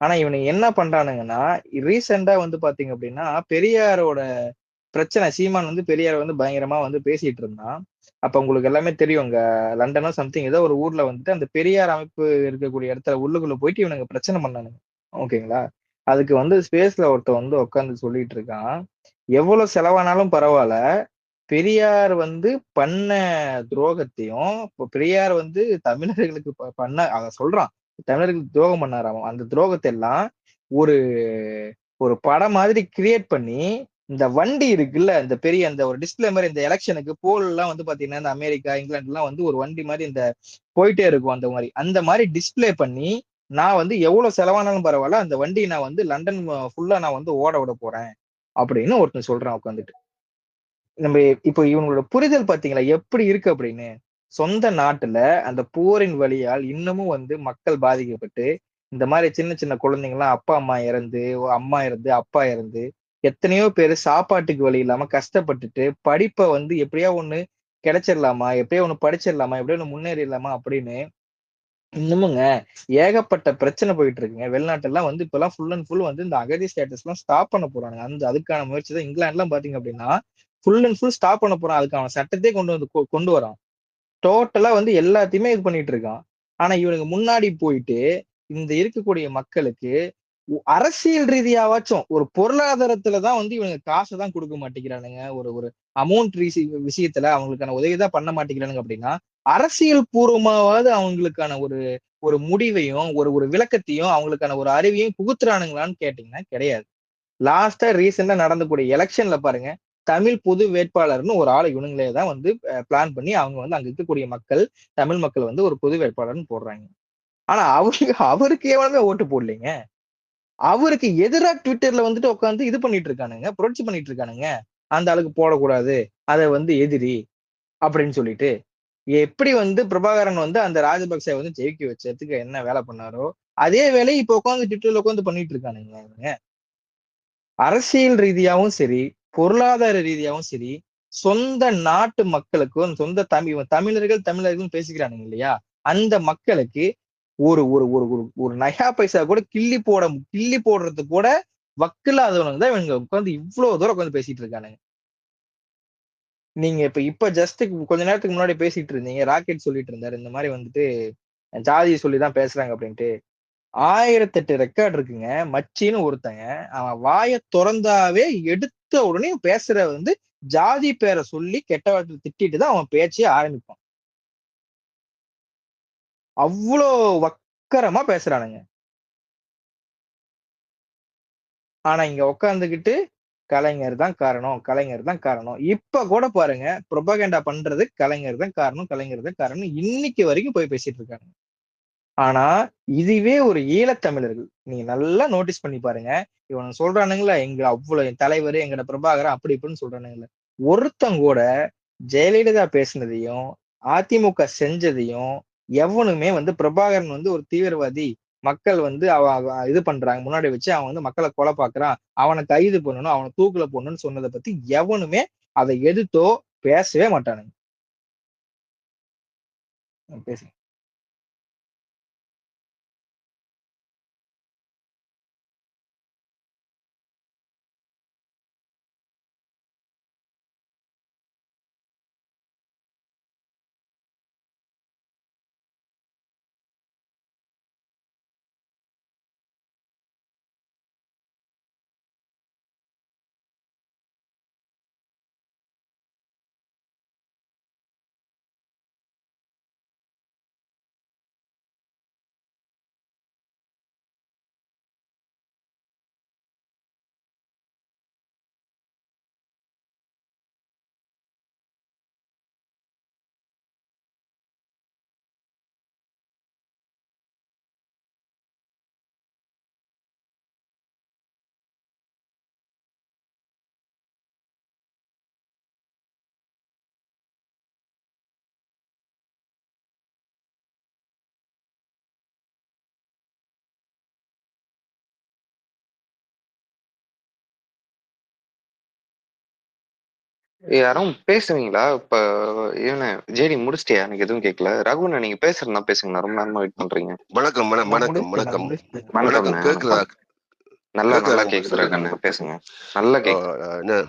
ஆனா இவனுங்க என்ன பண்றானுங்கன்னா, ரீசென்ட்டா வந்து பாத்தீங்க அப்படின்னா, பெரியாரோட பிரச்சனை சீமான் வந்து பெரியார வந்து பயங்கரமா வந்து பேசிட்டு இருந்தான். அப்ப உங்களுக்கு எல்லாமே தெரியும். அங்க லண்டனோ சம்திங் ஏதோ ஒரு ஊர்ல வந்துட்டு அந்த பெரியார் அமைப்பு இருக்கக்கூடிய இடத்துல உள்ளுக்குள்ள போயிட்டு இவனுங்க பிரச்சனை பண்ணானுங்க. ஓகேங்களா? அதுக்கு வந்து ஸ்பேஸ்ல ஒருத்தன் வந்து உட்கார்ந்து சொல்லிட்டு இருக்கான். எவ்வளவு செலவானாலும் பரவால்ல. பெரியார் வந்து பண்ண துரோகத்தையும், இப்ப பெரியார் வந்து தமிழர்களுக்கு பண்ண அவன் சொல்றான். தமிழர்களுக்கு துரோகம் பண்ணாராம். அந்த துரோகத்த எல்லாம் ஒரு ஒரு படம் மாதிரி கிரியேட் பண்ணி, இந்த வண்டி இருக்குல்ல, இந்த பெரிய அந்த ஒரு டிஸ்ப்ளே மாரி இந்த எலக்ஷனுக்கு போல்லாம் வந்து பாத்தீங்கன்னா, இந்த அமெரிக்கா, இங்கிலாந்துலாம் வந்து ஒரு வண்டி மாரி இந்த போயிட்டே இருக்கும் அந்த மாரி. அந்த மாரி டிஸ்ப்ளே பண்ணி, நான் வந்து எவ்வளவு செலவானாலும் பரவால்ல, அந்த வண்டிய நான் வந்து லண்டன் ஃபுல்லா நான் வந்து ஓட விட போறேன். அப்படின்னு ஒருத்தன் சொல்றான் உட்காந்துட்டு. நம்ம இப்போ இவங்களோட புரிதல் பார்த்தீங்களா? எப்படி இருக்கு அப்படின்னு. சொந்த நாட்டுல அந்த போரின் வலியால் இன்னமும் வந்து மக்கள் பாதிக்கப்பட்டு, இந்த மாரி சின்ன சின்ன குழந்தைங்கலாம் அப்பா, அம்மா இறந்து, அம்மா இறந்து, அப்பா இறந்து, எத்தனையோ பேரு சாப்பாட்டுக்கு வழி இல்லாம கஷ்டப்பட்டுட்டு, படிப்ப வந்து எப்படியோ ஒண்ணு கிடைச்சிடலாமா? எப்படியோ ஒண்ணு படிச்சிடலாமா? எப்படியோ ஒண்ணு முன்னேறிடலாமா? அப்படின்னு இன்னமுங்க ஏகப்பட்ட பிரச்சனை போயிட்டு இருக்குங்க. வெளிநாட்டெல்லாம் வந்து இப்பல்லாம் ஃபுல் அண்ட் ஃபுல் வந்து இந்த அகதி ஸ்டேட்டஸ்லாம் ஸ்டாப் பண்ண போறானுங்க. அந்த அதுக்கான முயற்சி தான் இங்கிலாந்துலாம் பார்த்தீங்க அப்படின்னா, ஃபுல் அண்ட் ஃபுல் ஸ்டாப் பண்ண போறான். அதுக்கான சட்டத்தையே கொண்டு வரான். டோட்டலா வந்து எல்லாத்தையுமே இது பண்ணிட்டு இருக்கான். ஆனா இவனுங்க முன்னாடி போயிட்டு, இந்த இருக்கக்கூடிய மக்களுக்கு அரசியல் ரீதியாவாச்சும், ஒரு பொருளாதாரத்துல தான் வந்து இவனுங்க காச தான் குடுக்க மாட்டேங்கிறானுங்க. ஒரு ஒரு அமௌண்ட் விஷயத்துல அவங்களுக்கான உதவி தான் பண்ண மாட்டேங்கிறானுங்க அப்படின்னா, அரசியல் பூர்வமாவது அவங்களுக்கான ஒரு ஒரு முடிவையும், ஒரு ஒரு விளக்கத்தையும், அவங்களுக்கான ஒரு அறிவையும் புகுத்துறானுங்களான்னு கேட்டீங்கன்னா கிடையாது. லாஸ்ட்டா ரீசென்ட்டா நடந்தக்கூடிய எலக்ஷன்ல பாருங்க, தமிழ் பொது வேட்பாளர்ன்னு ஒரு ஆள இவனுங்களே தான் வந்து பிளான் பண்ணி அவங்க வந்து அங்க இருக்கக்கூடிய மக்கள், தமிழ் மக்கள் வந்து ஒரு பொது வேட்பாளர்ன்னு போடுறாங்க. ஆனா அவருக்கு எவனுமே ஓட்டு போடலைங்க. அவருக்கு எதிரா ட்விட்டர்ல வந்துட்டு உட்கார்ந்து இது பண்ணிட்டு இருக்கானுங்க. புரட்சி பண்ணிட்டு இருக்கானுங்க. அந்த ஆளுக்கு போடக்கூடாது. அத வந்து எதிரி அப்படின்னு சொல்லிட்டு. எப்படி வந்து பிரபாகரன் வந்து அந்த ராஜபக்சேவ வந்து ஜெயிக்க வச்சதுக்கு என்ன வேலை பண்ணாரோ, அதே வேலைய இப்ப உட்கார்ந்து ட்விட்டர்ல உட்கார்ந்து பண்ணிட்டு இருக்கானுங்க இவனுங்க. அரசியல் ரீதியாவும் சரி, பொருளாதார ரீதியாவும் சரி, சொந்த நாட்டு மக்களுக்கும், சொந்த தமிழர்கள் தமிழர்கள்ன்னு பேசிக்கிறானுங்க இல்லையா? அந்த மக்களுக்கு ஒரு ஒரு ஒரு ஒரு ஒரு நயா பைசா கூட கிள்ளி போடுறதுக்கு கூட வக்கில்லாதவனுங்க தான் இவனுங்க உட்கார்ந்து இவ்ளோ தூரம் உட்கார்ந்து பேசிட்டு இருக்கானுங்க. நீங்க இப்ப ஜஸ்ட் கொஞ்ச நேரத்துக்கு முன்னாடி பேசிட்டு இருந்தீங்க. ராக்கெட் சொல்லிட்டு இருந்தாரு. இந்த மாரி வந்துட்டு ஜாதிய சொல்லி தான் பேசுறாங்க அப்படின்ட்டு. 1008 ரெக்கார்ட் இருக்குங்க. மச்சின்னு ஒருத்தங்க, அவன் வாய தொறந்தாவே எடுத்த உடனே பேசுற வந்து ஜாதி பேர சொல்லி கெட்ட வார்த்தையில திட்டிட்டு தான் அவன் பேச்சே ஆரம்பிப்பான். அவ்ளோ வக்கரமா பேசுறானுங்க. ஆனா இங்க உட்கார்ந்துகிட்டு கலைஞர் தான் காரணம், கலைஞர் தான் காரணம். இப்ப கூட பாருங்க, புரொபகேண்டா பண்றது கலைஞர் தான் காரணம், கலைஞர் தான் காரணம். இன்னைக்கு வரைக்கும் போய் பேசிட்டு இருக்காங்க. ஆனா, இதுவே ஒரு ஈழத்தமிழர்கள். நீங்க நல்லா நோட்டீஸ் பண்ணி பாருங்க. இவனுங்க சொல்றானுங்கல்ல, எங்க அவ்ளோ என் தலைவரு, எங்கட பிரபாகரன் அப்படி இப்படின்னு சொல்றானுங்கல்ல. ஒருத்தன் கூட ஜெயலலிதா பேசினதையும், அதிமுக செஞ்சதையும் எவனுமே வந்து பிரபாகரன் வந்து ஒரு தீவிரவாதி. மக்கள் வந்து இது பண்றாங்க. முன்னாடி வச்சு அவன் வந்து மக்கள கொலை பார்க்கிறான். அவன கைது பண்ணணும், அவன தூக்குல போடணும்னு சொன்னத பத்தி எவனுமே அத எதிர்த்தோ பேசவே மாட்டானுங்க. பேசுங்க. யாரும் பேசுவீங்களா இப்ப? இவனு ஜேடி முடிச்சிட்டியா? எனக்கு எதுவும் கேட்கல. ரகுவண்ணா நீங்க பேசுறதுனா பேசுங்கண்ணா, ரொம்ப நேரமா வெயிட் பண்றீங்க. வணக்கம் நான் வணக்கம் முடிச்சிட்டேன் நான் வணக்கம் முடிச்சிட்டேன். வணக்கம். வணக்கம்ண்ணே, கேக்குறதா? வணக்கம். நல்லா நல்லா கேக்குதாங்க கேக்குது பேசுறது? ரகுவண்ணா, பேசுங்க. நல்லா கேக்குது. என்ன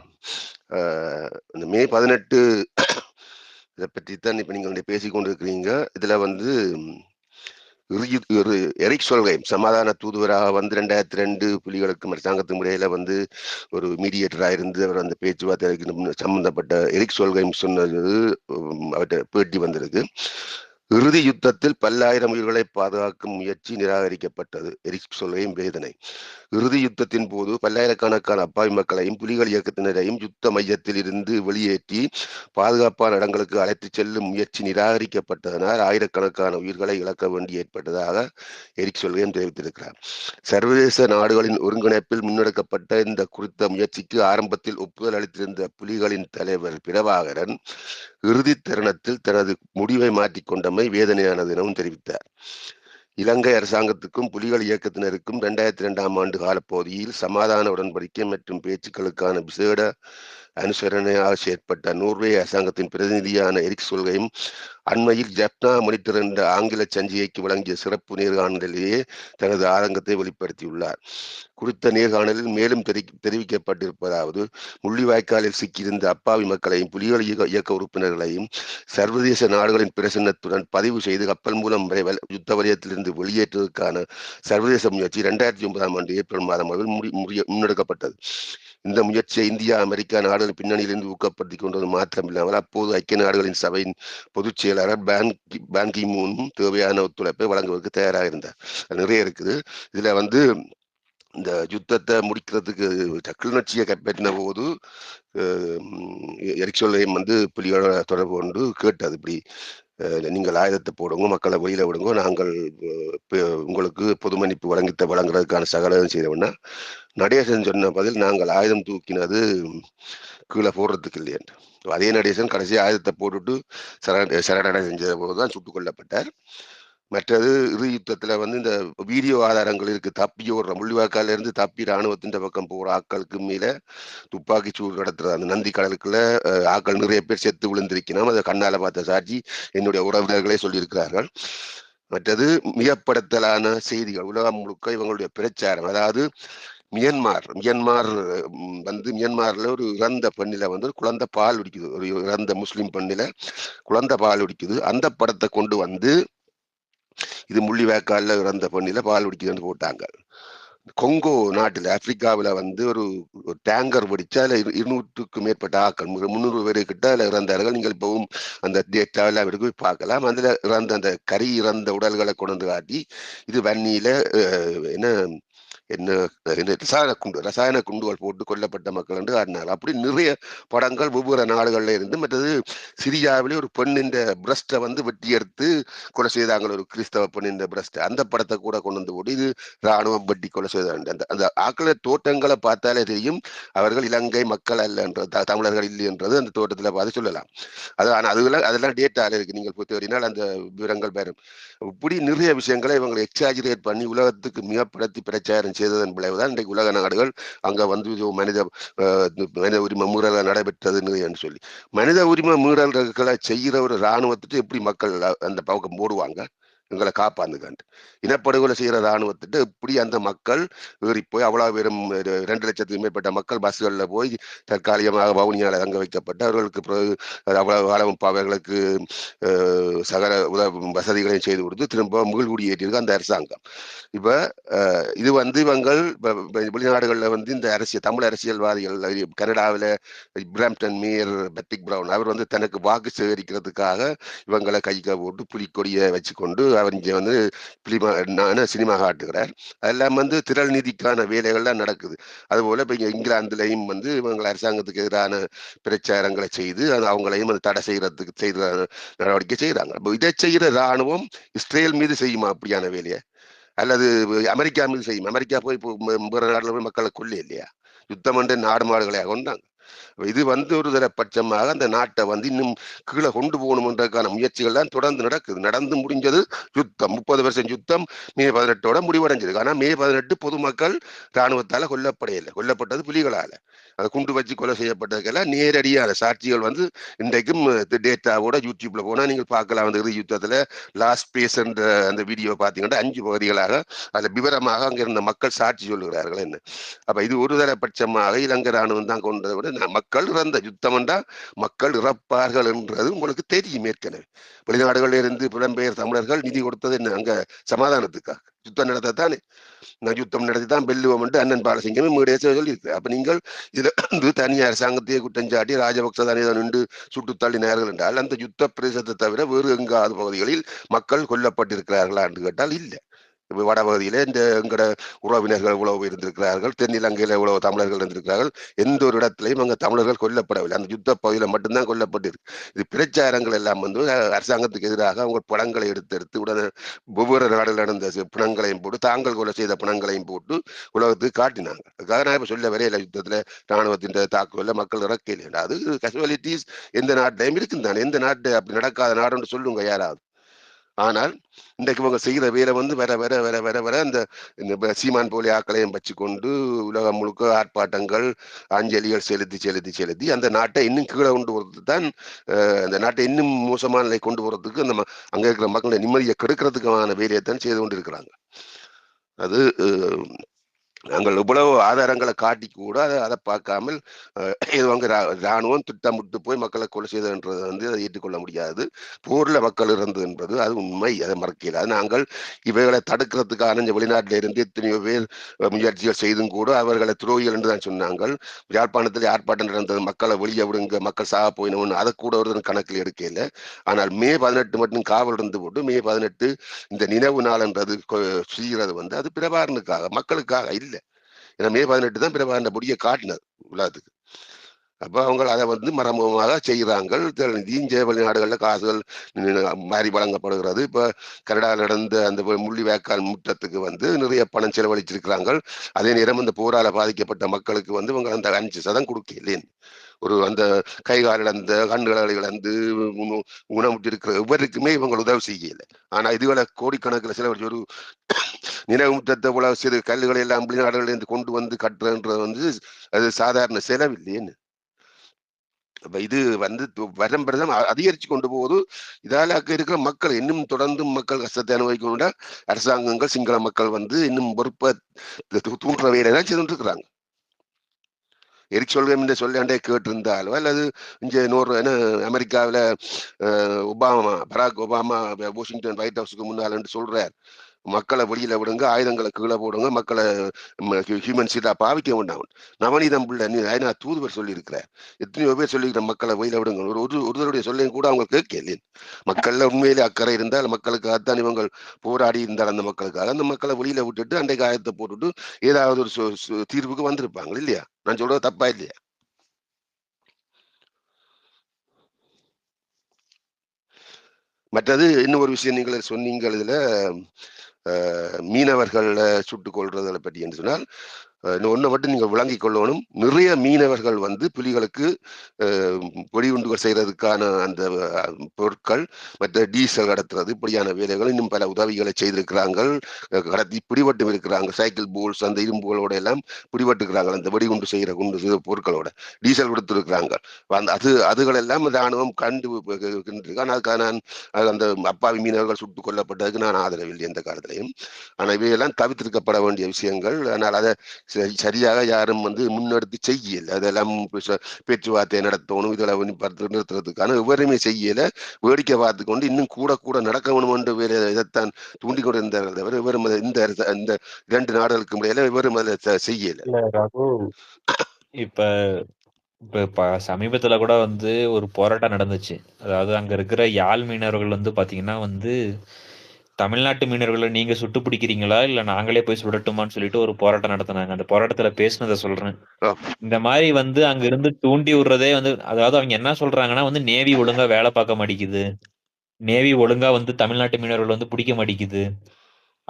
இந்த மே 18 இதை பற்றித்தான் இப்ப நீங்க பேசிக் கொண்டிருக்கிறீங்க. இதுல வந்து ஒரு எரிக் சொல்கைம் சமாதான தூதுவராக வந்து 2002 புலிகளுக்கும் அரசாங்கத்துக்கும் இடையில வந்து ஒரு மீடியேட்டராக இருந்து அவர் அந்த பேச்சுவார்த்தை சம்பந்தப்பட்ட எரிக் சொல்கைம் சொன்னது அவர்கிட்ட பேட்டி வந்திருக்கு. இறுதி யுத்தத்தில் பல்லாயிரம் உயிர்களை பாதுகாக்கும் முயற்சி நிராகரிக்கப்பட்டது. எரிக் சொல்கைம் வேதனை. இறுதி யுத்தத்தின் போது பல்லாயிரக்கணக்கான அப்பாவி மக்களையும் புலிகள் இயக்கத்தினரையும் யுத்த மையத்தில் இருந்து வெளியேற்றி பாதுகாப்பான இடங்களுக்கு அழைத்து செல்லும் முயற்சி நிராகரிக்கப்பட்டதனால் ஆயிரக்கணக்கான உயிர்களை இழக்க வேண்டி ஏற்பட்டதாக எரிக் சொல்கைம் தெரிவித்திருக்கிறார். சர்வதேச நாடுகளின் ஒருங்கிணைப்பில் முன்னெடுக்கப்பட்ட இந்த குறித்த முயற்சிக்கு ஆரம்பத்தில் ஒப்புதல் அளித்திருந்த புலிகளின் தலைவர் பிரபாகரன் இறுதி தருணத்தில் தனது முடிவை மாற்றிக்கொண்டமை வேதனையானது எனவும் தெரிவித்தார். இலங்கை அரசாங்கத்துக்கும் புலிகள் இயக்கத்தினருக்கும் 2002ஆம் ஆண்டு காலப்பகுதியில் சமாதான உடன்படிக்கை மற்றும் பேச்சுக்களுக்கான விசேட அனுசரணையாக செயற்பட்ட நோர்வே அரசாங்கத்தின் பிரதிநிதியான எரிக் சொல்கையும் அண்மையில் ஜப்னா மொனிட்டர் என்ற ஆங்கில சஞ்சிகைக்கு வழங்கிய சிறப்பு நேர்காணலிலேயே தனது ஆதங்கத்தை வெளிப்படுத்தியுள்ளார். குறித்த நேர்காணலில் மேலும் தெரிவிக்கப்பட்டிருப்பதாவது, முள்ளிவாய்க்காலில் சிக்கியிருந்த அப்பாவி மக்களையும் புலிகள் இயக்க உறுப்பினர்களையும் சர்வதேச நாடுகளின் பிரசன்னத்துடன் பதிவு செய்து கப்பல் மூலம் யுத்த வலயத்திலிருந்து வெளியேற்றுவதற்கான சர்வதேச முயற்சி 2009ஆம் ஆண்டு ஏப்ரல் மாதம் அளவில் முன்னெடுக்கப்பட்டது. இந்த முயற்சியை இந்தியா, அமெரிக்கா நாடுகளின் பின்னணியிலிருந்து ஊக்கப்படுத்திக் கொண்டது மாத்திரமில்லாமல் அப்போது ஐக்கிய நாடுகளின் சபையின் பொதுச் செயலாளர் பான் கி மூனும் தேவையான ஒத்துழைப்பை வழங்குவதற்கு தயாராக இருந்தார். நிறைய இருக்குது. இதுல வந்து இந்த யுத்தத்தை முடிக்கிறதுக்கு கிளிநொச்சியை கைப்பற்றின போது எரிக் சொல்கைம் வந்து புலிகளோட தொடர்பு கொண்டு கேட்டது, இப்படி நீங்கள் ஆயுதத்தை போடுங்க, மக்களை வெளியில விடுங்க, நாங்கள் உங்களுக்கு பொது மன்னிப்பு வழங்குறதுக்கான சகலம் செய்தோம்னா நடேசன் சொன்ன பதில், நாங்கள் ஆயுதம் தூக்கினது கீழே போடுறதுக்கு இல்லையா. அதே நடேசன் கடைசி ஆயுதத்தை போட்டுட்டு சரணடை செஞ்ச போதுதான் சுட்டுக் கொல்லப்பட்டார். மற்றது இறுதி யுத்தத்துல வந்து இந்த வீடியோ ஆதாரங்கள் இருக்கு. தப்பி ஓடுற முள்ளிவாய்க்கால இருந்து தப்பி இராணுவத்தின் பக்கம் போற ஆட்களுக்கு மேல துப்பாக்கி சூடு நடத்துறது. அந்த நந்தி கடலுக்குள்ள ஆட்கள் நிறைய பேர் செத்து விழுந்திருக்கணும். அதை கண்ணால பார்த்த சாட்சி என்னுடைய உறவினர்களே சொல்லியிருக்கிறார்கள். மற்றது மிகப்படுத்தலான செய்திகள் உலகம் முழுக்க இவங்களுடைய பிரச்சாரம். அதாவது மியன்மார் வந்து மியன்மார்ல ஒரு இறந்த பெண்ணில வந்து குழந்தை பால் குடிக்குது. ஒரு இறந்த முஸ்லிம் பெண்ணில குழந்தை பால் குடிக்குது. அந்த படத்தை கொண்டு வந்து இது முள்ளிவாய்க்கால்ல இறந்த பெண்ணில பால் குடிக்குதுன்னு போட்டாங்க. கொங்கோ நாட்டில் ஆப்பிரிக்காவில் வந்து ஒரு டேங்கர் வெடிச்சு அதில் 200க்கும் மேற்பட்ட ஆக்கள் 300 பேரு கிட்ட அதில் இறந்தார்கள். நீங்கள் இப்பவும் அந்த டேட்டாவெல்லாம் எடுத்து போய் பார்க்கலாம். அதில் இறந்த அந்த கறி இறந்த உடல்களை கொண்டு காட்டி இது வன்னியில என்ன என்ன ரசாயன குண்டுகள் போட்டு கொல்லப்பட்ட மக்கள் என்று காட்டினார்கள். அப்படி நிறைய படங்கள் ஒவ்வொரு நாடுகள்ல இருந்து. மற்றது சிரியாவிலே ஒரு பெண்ணின் பிரஸ்ட்டை வந்து வெட்டி எடுத்து கொலை செய்தாங்க, ஒரு கிறிஸ்தவ பெண்ணின் பிரஸ்ட். அந்த படத்தை கூட கொண்டு வந்து போட்டு இது இராணுவம் வெட்டி கொலை செய்தாங்க. அந்த ஆக்கள தோட்டங்களை பார்த்தாலே தெரியும் அவர்கள் இலங்கை மக்கள் அல்ல என்றது, தமிழர்கள் இல்லை என்றது அந்த தோட்டத்தில் பார்த்து சொல்லலாம். அது ஆனால் அதெல்லாம் டேட்டால இருக்கு, நீங்கள் போய் தேடினால் அந்த விவரங்கள் பெறும். இப்படி நிறைய விஷயங்களை இவங்களை எக்ஸாஜரேட் பண்ணி உலகத்துக்கு மிகப்படுத்தி பிரச்சாரம் செய்ததன் விளைவுதான் இன்றைக்கு உலக நாடுகள் அங்க வந்து மனித உரிமை மீறல்கள் நடைபெற்றது என்று சொல்லி. மனித உரிமை மீறல்களை செய்கிற ஒரு இராணுவத்துக்கு எப்படி மக்கள் அந்த பக்கம் போடுவாங்க எங்களை காப்பாந்துக்காண்டு? இனப்படுகொலை செய்கிற இராணுவத்திட்டு இப்படி அந்த மக்கள் ஏறி போய் அவ்வளவு பேரும் 2 லட்சத்துக்கு மேற்பட்ட மக்கள் பஸ்களில் போய் தற்காலிகமாக வவுனியால் தங்க வைக்கப்பட்டு அவர்களுக்கு அவ்வளவு காலம் அவர்களுக்கு சகல வசதிகளையும் செய்து கொடுத்து திரும்ப மீள்குடியேற்றிருக்கு அந்த அரசாங்கம். இப்ப இது வந்து இவங்கள் வெளிநாடுகளில் வந்து இந்த தமிழ் அரசியல்வாதிகள், கனடாவில் பிராம்டன் மேயர் பெத்திக் பிரவுன் அவர் வந்து தனக்கு வாக்கு சேகரிக்கிறதுக்காக இவங்களை கைக்க போட்டு புலிக்கொடியை வச்சுக்கொண்டு அவர் இங்கே வந்து சினிமா காட்டுகிறார். அதெல்லாம் வந்து திரள் நீதிக்கான வேலைகள்லாம் நடக்குது. அதுபோல இப்ப இங்கிலாந்துலையும் வந்து இவங்க அரசாங்கத்துக்கு எதிரான பிரச்சாரங்களை செய்து அவங்களையும் தடை செய்யறதுக்கு நடவடிக்கை செய்யறாங்க. இதை செய்யற இராணுவம் இஸ்ரேல் மீது செய்யுமா அப்படியான வேலையை? அல்லது அமெரிக்கா மீது செய்யும்? அமெரிக்கா போய் வேற நாடுல போய் மக்களை கொல்ல இல்லையா? யுத்தம் என்று நாடு மாடுகளையாக கொண்டாங்க. இது ஒரு தரப்பட்சமாக அந்த நாட்டை இன்னும் கீழே கொண்டு போகணுன்றதுக்கான முயற்சிகள் தான் தொடர்ந்து நடக்குது. நடந்து முடிஞ்சது யுத்தம், 30 வருஷம் யுத்தம் மே 18ஓட முடிவடைஞ்சது. ஆனா மே 18 பொதுமக்கள் இராணுவத்தால கொல்லப்பட்டது புலிகளால. அதை குண்டு வச்சு கொலை செய்யப்பட்டதுக்கெல்லாம் நேரடியான சாட்சிகள் இன்றைக்கும் டேட்டாவோட யூடியூப்ல போனா நீங்கள் பார்க்கலாம். இறுதி யுத்தத்துல லாஸ்ட் பேஸ் என்ற அந்த வீடியோ பார்த்தீங்கன்னா 5 பகுதிகளாக அதுல விவரமாக அங்க இருந்த மக்கள் சாட்சி சொல்லுகிறார்கள். என்ன அப்ப இது ஒரு தரப்பட்சமாக இலங்கை ராணுவம் தான் கொண்டதை விட மக்கள் இறந்த யுத்தம் என்றா மக்கள் இறப்பார்கள் என்றது உங்களுக்கு தெரியும். ஏற்கனவே வெளிநாடுகளில் இருந்து புலம்பெயர் தமிழர்கள் நிதி கொடுத்தது என்ன அங்க சமாதானத்துக்காக யுத்தம் நடத்தத்தானே. யுத்தம் நடத்தி தான் வெல்லுவோம் என்று அண்ணன் பாலசிங்கமே மீடியா சொல்லியிருக்கு. அப்ப நீங்கள் இதுல தனி அரசாங்கத்தையே குற்றஞ்சாட்டி ராஜபக்ச தானே நின்று சுட்டு தள்ளினார்கள் என்றால் அந்த யுத்த பிரதேசத்தை தவிர வேறு எங்காவது பகுதிகளில் மக்கள் கொல்லப்பட்டிருக்கிறார்களா என்று கேட்டால் இல்லை. வடபகுதியில இந்த எங்கட உறவினர்கள் இவ்வளவு இருந்திருக்கிறார்கள், தென்னிலங்கையில இவ்வளவு தமிழர்கள் இருந்திருக்கிறார்கள். எந்த ஒரு இடத்திலையும் அங்க தமிழர்கள் கொல்லப்படவில்லை. அந்த யுத்த பகுதியில மட்டும்தான் கொல்லப்பட்டிருக்கு. இது பிரச்சாரங்கள் எல்லாம் அரசாங்கத்துக்கு எதிராக அவங்க படங்களை எடுத்து உடனே ஒவ்வொரு நாடுகள் நடந்த பிணங்களையும் போட்டு தாங்கள் கொலை செய்த பிணங்களையும் போட்டு உலகத்துக்கு காட்டினாங்க. அதுக்காக நான் இப்ப சொல்ல வரையில யுத்தத்துல ராணுவத்தின் தாக்குதல மக்கள் இறக்கல. அது கேஷுவாலிட்டிஸ் எந்த நாட்டிலையும் இருக்குந்தானே. எந்த நாட்டு அப்படி நடக்காத நாடுன்னு சொல்லுங்க யாராவது. ஆனால் இன்றைக்கு இவங்க செய்கிற வேலை வர வர வர வர வர அந்த சீமான் போலி ஆக்களையும் வச்சுக்கொண்டு உலகம் முழுக்க ஆர்ப்பாட்டங்கள் அஞ்சலிகள் செலுத்தி செலுத்தி செலுத்தி அந்த நாட்டை இன்னும் கீழே கொண்டு போறதுக்கு தான், அந்த நாட்டை இன்னும் மோசமான நிலை கொண்டு போறதுக்கு அந்த அங்க இருக்கிற மக்களுடைய நிம்மதியை கெடுக்கிறதுக்கான வேலையைத்தான் செய்து கொண்டு இருக்கிறாங்க. அது நாங்கள் இவ்வளவு ஆதாரங்களை காட்டி கூட அதை பார்க்காமல் இது ராணுவம் திட்டமிட்டு போய் மக்களை கொலை செய்ததுன்றது அதை ஏற்றுக்கொள்ள முடியாது. போர்ல மக்கள் இருந்தது என்பது அது உண்மை, அதை மறக்கல. நாங்கள் இவைகளை தடுக்கிறதுக்கான வெளிநாட்டில இருந்து எத்தனையோ பேர் முயற்சிகள் செய்தும் கூட அவர்களை துரோகிகள் என்று தான் சொன்னாங்க. யாழ்ப்பாணத்தில் ஆர்ப்பாட்டம் நடந்தது, மக்களை வெளியே விடுங்க, மக்கள் சாக போயினோன்னு அதை கூட ஒரு கணக்கில் எடுக்கல. ஆனால் மே 18 மட்டும் காவல் இருந்து போட்டு மே 18 இந்த நினைவு நாள் என்றது செய்கிறது அது பிரபாரனுக்காக, மக்களுக்காக இல்லை. ஏன்னா மே 18 தான் பிரபாகரன் முடிய காட்டினது உலகத்துக்கு. அப்ப அவங்க அதை மறைமுகமாக செய்கிறாங்க. வெளிநாடுகள்ல காசுகள் மாறி வழங்கப்படுகிறது. இப்ப கனடாவில் நடந்த அந்த முள்ளிவாய்க்கால் முற்றத்துக்கு நிறைய பணம் செலவழிச்சிருக்கிறாங்க. அதே நேரம் அந்த போரால பாதிக்கப்பட்ட மக்களுக்கு இவங்க அந்த 5% கொடுக்கலேன். ஒரு அந்த கைகால் இழந்த கண்களை இழந்து குணமுட்டு இருக்கிற எவருக்குமே இவங்க உதவி செய்யல. ஆனா இதுகளை கோடிக்கணக்கில் செலவழிச்சு ஒரு நினைவு முற்றத்தை போல சிறு கல்லுகளை எல்லாம் வெளிநாடுகளிலிருந்து கொண்டு கட்டுறது அது சாதாரண செலவில்லைன்னு. அப்ப இது வரம்பிரதம் அதிகரிச்சு கொண்டு போகுது. இதால இருக்கிற மக்கள் இன்னும் தொடர்ந்து மக்கள் கஷ்டத்தை அனுபவிக்கணும்னா அரசாங்கங்கள் சிங்கள மக்கள் இன்னும் பொறுப்பை தூண்டுற வேலையெல்லாம் செய்துட்டு இருக்கிறாங்க. எரிக் சொல்வேன் என்று சொல்லாண்டே கேட்டிருந்தாலோ அல்லது இங்கே அமெரிக்காவில் பராக் ஒபாமா வாஷிங்டன் ஒயிட் ஹவுஸுக்கு முன்னால் என்று சொல்றார், மக்களை வெளியில விடுங்க, ஆயுதங்களை கீழே போடுங்க, மக்களை ஹியூமன் சீட்டா பாவிக்க வேண்டாம். நவநீதம் பிள்ளை ஐநா தூதுவர் சொல்லியிருக்கிறார். எத்தனையோ பேர் சொல்லிக்கிற மக்களை வெளியில விடுங்க. ஒருவருடைய சொல்லையும் கூட அவங்க கேட்கல. மக்கள்ல உண்மையிலே அக்கறை இருந்தால் மக்களுக்காகத்தான் இவங்க போராடி இருந்தால் அந்த மக்களுக்காக அந்த மக்களை வெளியில விட்டுட்டு அன்றைக்கு ஆயத்தை போட்டுட்டு ஏதாவது ஒரு தீர்வுக்கு வந்திருப்பாங்க இல்லையா? நான் சொல்றது தப்பா இல்லையா? மற்றது இன்னும் ஒரு விஷயம் நீங்கள் சொன்னீங்க, இதுல மீனவர்களை சுட்டுக் கொள்றதை பற்றி என்று சொன்னால் ஒன்றை மட்டும் நீங்கள் விளங்கிக் கொள்ளணும். நிறைய மீனவர்கள் புலிகளுக்கு வெடிகுண்டுகள் செய்யறதுக்கான அந்த பொருட்கள் மற்ற டீசல் கடத்துறது இப்படியான வேலைகள் இன்னும் பல உதவிகளை செய்திருக்கிறாங்க. கடத்தி பிடிபட்டும் இருக்கிறாங்க. சைக்கிள் போல்ஸ் அந்த இரும்புகளோட எல்லாம் பிடிபட்டுக்கிறாங்க. அந்த வெடிகுண்டு செய்கிற குண்டு பொருட்களோட டீசல் கொடுத்துருக்கிறாங்க. அதுகளெல்லாம் ராணுவம் ஆனால் அதுக்காக நான் அந்த அப்பாவி மீனவர்கள் சுட்டுக் கொல்லப்பட்டதுக்கு நான் ஆதரவில்லை எந்த காலத்திலையும். ஆனால் இவையெல்லாம் தவிர்த்திருக்கப்பட வேண்டிய விஷயங்கள். ஆனால் அதை சரியாக யாரும் முன்னெடுத்து செய்யல. அதெல்லாம் பேச்சுவார்த்தை நடத்தணும், இதெல்லாம் நிறுத்துறதுக்கான எவருமே செய்யல. வேடிக்கை பார்த்து கொண்டு இன்னும் கூட கூட நடக்க வேணும் என்று வேறு இதைத்தான் தூண்டிக் கொண்டிருந்தார்கள் தவிர இவரும் இந்த 2 நாடுகளுக்கு இடையில இவரும் அதை செய்யல. இப்ப சமீபத்துல கூட ஒரு போராட்டம் நடந்துச்சு. அதாவது அங்க இருக்கிற யாழ் மீனவர்கள் பாத்தீங்கன்னா தமிழ்நாட்டு மீனவர்களை நீங்க சுட்டு பிடிக்கிறீங்களா இல்ல நாங்களே போய் சுடட்டுமான்னு சொல்லிட்டு ஒரு போராட்டம் நடத்தினாங்க. அந்த போராட்டத்துல பேசினதை சொல்றேன். இந்த மாதிரி அங்க இருந்து தூண்டி விடுறதே அதாவது அவங்க என்ன சொல்றாங்கன்னா நேவி ஒழுங்கா வேலை பார்க்க மாட்டேங்குது, நேவி ஒழுங்கா தமிழ்நாட்டு மீனவர்கள் பிடிக்க மாட்டேங்குது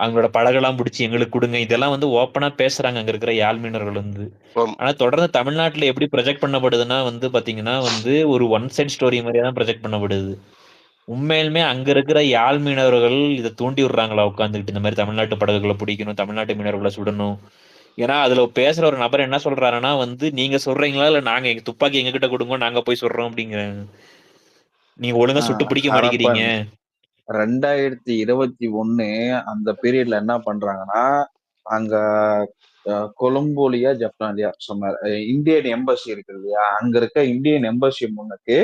அவங்களோட படகெல்லாம் பிடிச்சி எங்களுக்கு கொடுங்க, இதெல்லாம் வந்து ஓப்பனா பேசுறாங்க அங்க இருக்கிற யாழ் மீனவர்கள் வந்து. இப்போ ஆனா தொடர்ந்து தமிழ்நாட்டுல எப்படி ப்ரொஜெக்ட் பண்ணப்படுதுன்னா வந்து பாத்தீங்கன்னா வந்து ஒரு ஒன் சைட் ஸ்டோரி மாதிரியே தான் ப்ரொஜெக்ட் பண்ணப்படுது. உண்மையிலுமே அங்க இருக்கிற யாழ் மீனவர்கள் இதை தூண்டி விடுறாங்களா உட்காந்துக்கிட்டு, இந்த மாதிரி தமிழ்நாட்டு படகுகளை பிடிக்கணும், தமிழ்நாட்டு மீனவர்களை சுடணும்? ஏன்னா அதுல பேசுற ஒரு நபர் என்ன சொல்றாருன்னா வந்து, நீங்க சொல்றீங்களா இல்ல நாங்க எங்க துப்பாக்கி எங்க கிட்ட கொடுங்க நாங்க போய் சொல்றோம் அப்படிங்கிறாங்க. நீங்க ஒழுங்கா சுட்டு பிடிக்க மாட்டேங்கிறீங்க. ஹரப்பன் 2021 அந்த பீரியட்ல என்ன பண்றாங்கன்னா, அங்க கொலம்போலியா, ஜப்பான்லியா இந்தியன் எம்பசி இருக்கு இல்லையா? அங்க இருக்க இந்தியன் எம்பசி முன்னுக்கு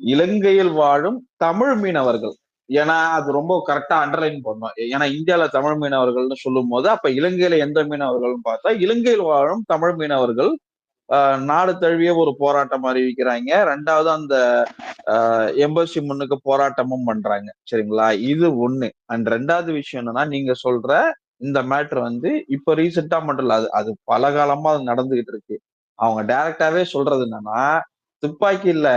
இலங்கையில் வாழும் தமிழ் மீனவர்கள், ஏன்னா அது ரொம்ப கரெக்டா அண்டர்லைன் பண்ணணும். ஏன்னா இந்தியால தமிழ் மீனவர்கள்னு சொல்லும் போது அப்ப இலங்கையில எந்த மீனவர்கள்னு பார்த்தா இலங்கையில் வாழும் தமிழ் மீனவர்கள் நாடு தழுவிய ஒரு போராட்டம் அறிவிக்கிறாங்க. 2வது அந்த எம்பசி முன்னுக்கு போராட்டமும் பண்றாங்க. சரிங்களா? இது ஒண்ணு. அண்ட் 2வது விஷயம் என்னன்னா, நீங்க சொல்ற இந்த மேட்டர் வந்து இப்ப ரீசெண்டா மட்டும் இல்ல. அது அது பல காலமா அது நடந்துகிட்டு இருக்கு. அவங்க டைரக்டாவே சொல்றது என்னன்னா, துப்பாக்கி இல்ல,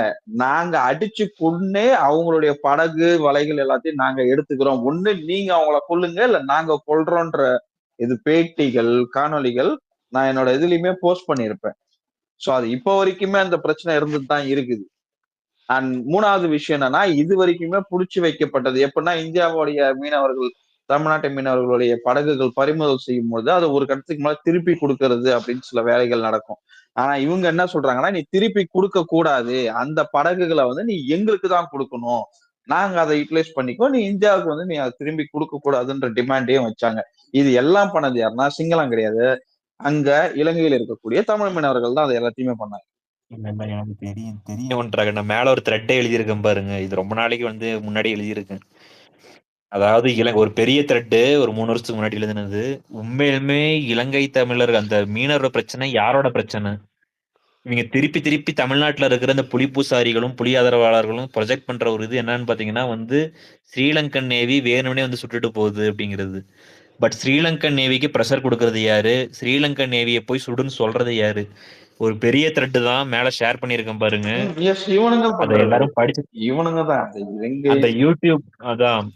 நாங்க அடிச்சு கொன்னே அவங்களுடைய படகு, வலைகள் எல்லாத்தையும் நாங்க எடுத்துக்கிறோம். ஒண்ணு நீங்க அவங்கள கொல்லுங்க, இல்ல நாங்க கொல்றோன்ற இது பேட்டிகள், காணொளிகள் நான் என்னோட இதுலயுமே போஸ்ட் பண்ணியிருப்பேன். சோ அது இப்போ வரைக்குமே அந்த பிரச்சனை இருந்துட்டு தான் இருக்குது. அண்ட் 3வது விஷயம் என்னன்னா, இது வரைக்குமே புடிச்சு வைக்கப்பட்டது எப்படின்னா, இந்தியாவுடைய மீனவர்கள், தமிழ்நாட்டு மீனவர்களுடைய படகுகள் பறிமுதல் செய்யும்போது, அது ஒரு கட்டத்துக்கு மேல திருப்பி குடுக்கறது அப்படின்னு சில வேலைகள் நடக்கும். ஆனா இவங்க என்ன சொல்றாங்கன்னா, நீ திருப்பி குடுக்க கூடாது. அந்த படகுகளை வந்து நீ எங்களுக்கு தான் குடுக்கணும். நாங்க அதை யூட்டிலைஸ் பண்ணிக்குவோம். நீ இந்தியாவுக்கு வந்து நீ அதை திரும்பி குடுக்க கூடாதுன்ற டிமாண்டையும் வச்சாங்க. இது எல்லாம் பண்ணது யாருன்னா சிங்களம் கிடையாது. அங்க இலங்கையில இருக்கக்கூடிய தமிழ் மீனவர்கள் தான் அதை எல்லாத்தையுமே பண்ணாங்க. இல்ல இல்ல எனக்கு தெரியவன்றாங்க. நான் மேல ஒரு த்ரெட்டே எழுதியிருக்கேன் பாருங்க. இது ரொம்ப நாளைக்கு வந்து முன்னாடி எழுதியிருக்கேன். அதாவது ஒரு பெரிய த்ரெட்டு ஒரு 3 வருஷத்துக்கு முன்னாடி எழுதினது. உண்மையிலுமே இலங்கை தமிழர் அந்த மீனவரோட பிரச்சனை யாரோட பிரச்சனை? இவங்க திருப்பி திருப்பி தமிழ்நாட்டுல இருக்கிற இந்த புலிப்பூசாரிகளும் புலி ஆதரவாளர்களும் ப்ரொஜெக்ட் பண்ற ஒரு இது என்னன்னு பாத்தீங்கன்னா வந்து, ஸ்ரீலங்கன் நேவி வேணும்னே வந்து சுட்டுட்டு போகுது அப்படிங்கிறது. பட் ஸ்ரீலங்கன் நேவிக்கு ப்ரெஷர் கொடுக்கறது யாரு? ஸ்ரீலங்கன் நேவியை போய் சுடுன்னு சொல்றது யாரு? ஒரு பெரிய த்ரெட் தான் மேல ஷேர் பண்ணியிருக்கேன் பாருங்க. எஸ், இவனுங்க அதை பண்றது. எல்லாரும் படிச்சு இவனுங்க தான் அந்த இலங்கை அந்த யூடியூப் அதான்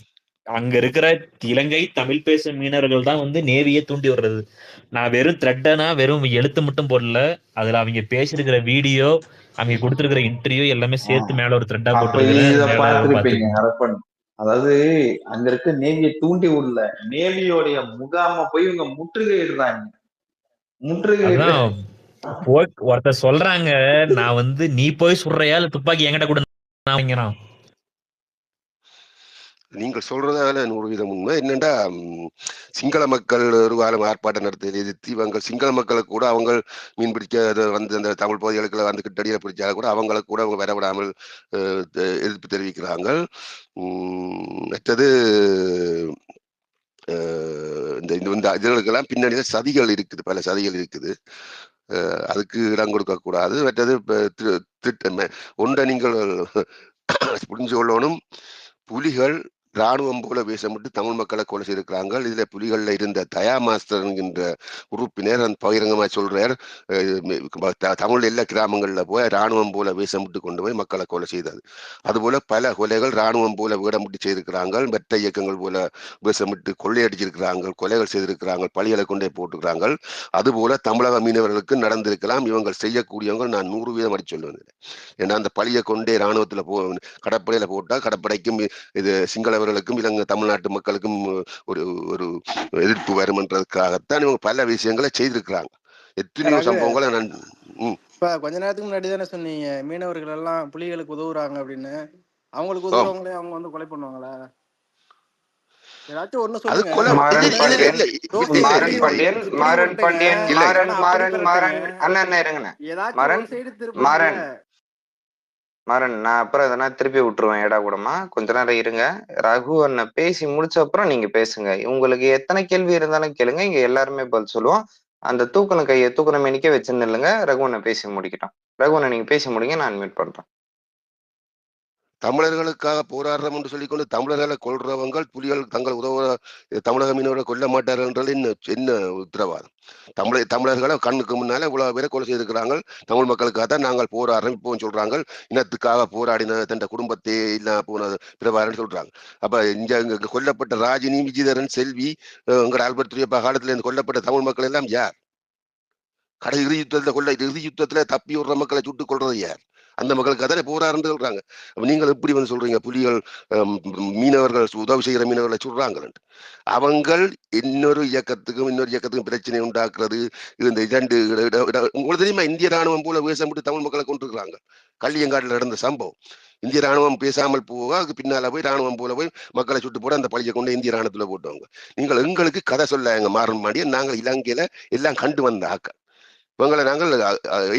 அங்க இருக்கிற இலங்கை தமிழ் பேசும் மீனவர்கள் தான் வந்து நேவியே தூண்டி விடுறது. நான் வெறும் த்ரெட்டனா வெறும் எழுத்து மட்டும் போடல, அதுல அவங்க பேசிருக்கிற வீடியோ, அவங்க கொடுத்திருக்கிற இன்டர்வியூ எல்லாமே சேர்த்து மேல ஒரு த்ரெட்டா அப்ப போட்டிருக்கிறேன். இத மேல பார்த்திருப்பீங்க பாத்துக்கோங்க. ஹரப்பன். அதாவது அங்க இருக்க நேவியை தூண்டி விடல, நேவியோடைய முகாம போய் இவங்க முற்றுகையிடுறாங்க. முற்றுகையிட்டு அதான் போய் ஒருத்தர் சொல்றாங்க, நான் வந்து நீ போய் சுடுறையா இல்ல துப்பாக்கி என்கிட்ட கூட வாங்கிறான். நீங்கள் சொல்றதால 100% உண்மை. என்னண்டா சிங்கள மக்கள் ஒரு காலம் ஆர்ப்பாட்டம் நடத்தி எதிர்த்து இவங்க சிங்கள மக்களுக்கு கூட அவங்க மீன் பிடிக்க வந்து அந்த தமிழ் பகுதிகளுக்கு வந்து கிட்டடியில் பிடிச்சா கூட அவங்களுக்கு கூட அவங்க வரவிடாமல் எதிர்ப்பு தெரிவிக்கிறாங்க. மற்றது இந்த இந்த இதழ்களுக்கெல்லாம் பின்னணியில் சதிகள் இருக்குது, பல சதிகள் இருக்குது. அதுக்கு இடம் கொடுக்க கூடாது. மற்றது ஒன்றை நீங்கள் புரிஞ்சு கொள்ளணும். புலிகள் இராணுவம் போல வேஷமிட்டு தமிழ் மக்களை கொலை செய்திருக்கிறாங்க. இதுல புலிகள்ல இருந்த தயா மாஸ்டர் என்கின்ற உறுப்பினர் அந்த பகிரங்கமாக சொல்றார், தமிழ் எல்லா கிராமங்கள்ல போய் இராணுவம் போல வேஷமிட்டு கொண்டு போய் மக்களை கொலை செய்தது. அதுபோல பல கொலைகள் இராணுவம் போல வேடமிட்டு செய்திருக்கிறாங்க. மற்ற இயக்கங்கள் போல வேஷமிட்டு கொள்ளையடிச்சிருக்கிறாங்க, கொலைகள் செய்திருக்கிறாங்க, பழிகளை கொண்டே போட்டுக்கிறாங்க. அதுபோல தமிழக மீனவர்களுக்கு நடந்திருக்கலாம். இவங்க செய்யக்கூடியவங்க நான் 100% அடி சொல்லுவேன். ஏன்னா அந்த பழியை கொண்டே இராணுவத்துல கடற்படையில போட்டா கடற்படைக்கும் இது சிங்களவர்களுக்கும் இலங்கை தமிழ்நாட்டு மக்களுக்கும் ஒரு ஒரு எதிர்ப்பு வரும்ன்றதுக்காகத்தான் இவங்க பல விஷயங்களை செய்திருக்கிறாங்க. எத்தனையோ சம்பவங்களை நான் இப்ப கொஞ்ச நேரத்துக்கு முன்னாடி தானே சொன்னீங்க மீனவர்கள் எல்லாம் புலிகளுக்கு உதவுறாங்க அப்படின்னு. அவங்களுக்கு உதவுறவங்களே அவங்க வந்து கொலை பண்ணுவாங்களா? ஏதாச்சும் ஒண்ணு சொல்லுங்க. மாறன், நான் அப்புறம் எதனா திருப்பி விட்டுருவேன் ஏடா கூடமா. கொஞ்ச நேரம் இருங்க. ரகு அண்ணா பேசி முடிச்ச அப்புறம் நீங்க பேசுங்க. உங்களுக்கு எத்தனை கேள்வி இருந்தாலும் கேளுங்க, இங்க எல்லாருமே பதில் சொல்லுவோம். அந்த தூக்கணும் கையை தூக்கணும் மேனிக்கே வச்சிருந்துருங்க. ரகு அண்ணா பேசி முடிக்கட்டும். ரகு அண்ணா நீங்க பேசி முடிங்க, நான் அட்மிட் பண்றேன். தமிழர்களுக்காக போராடுறோம் என்று சொல்லிக்கொண்டு தமிழர்களை கொள்றவங்க புலிகள் தங்கள் தமிழக மீனவர்களை கொல்ல மாட்டார்கள் என்றது என்ன உத்தரவாதம்? தமிழர்களை கண்ணுக்கு முன்னால இவ்வளவு பேரை கொலை செய்திருக்கிறாங்க. தமிழ் மக்களுக்காக தான் நாங்கள் போராடுறோம் இப்போ சொல்றாங்க. இனத்துக்காக போராடின தன் குடும்பத்தை இல்ல போன பிரபாரன் சொல்றாங்க. அப்ப இங்க கொல்லப்பட்ட ராஜினி, விஜயதரன், செல்வி, ஆல்பர்ட் துரியப்பா காலத்துல இருந்து கொல்லப்பட்ட தமிழ் மக்கள் எல்லாம் யார்? இறுதி யுத்தத்துல தப்பி விடுற மக்களை சுட்டுக் கொள்றது யார்? அந்த மக்களுக்கு அதானே போராடுன்னு சொல்றாங்க. நீங்கள் எப்படி வந்து சொல்றீங்க புலிகள் மீனவர்கள் உதவி செய்கிற மீனவர்களை சொல்றாங்க? அவங்கள் இன்னொரு இயக்கத்துக்கும் பிரச்சனை உண்டாக்குறது. இந்த இரண்டு உங்களுக்கு தெரியுமா, இந்திய ராணுவம் போல வேஷம் விட்டு தமிழ் மக்களை கொண்டிருக்கிறாங்க. கள்ளியங்காட்டில் நடந்த சம்பவம். இந்திய ராணுவம் பேசாமல் போக அதுக்கு பின்னால போய் ராணுவம் போல போய் மக்களை சுட்டு போட அந்த பழியை கொண்டு இந்திய ராணுவத்துல போட்டுவாங்க. நீங்கள் எங்களுக்கு கதை சொல்ல எங்க மாறன் மாடிய நாங்கள் இலங்கையில எல்லாம் கண்டு வந்த ஆக்கள். இவங்களை நாங்கள்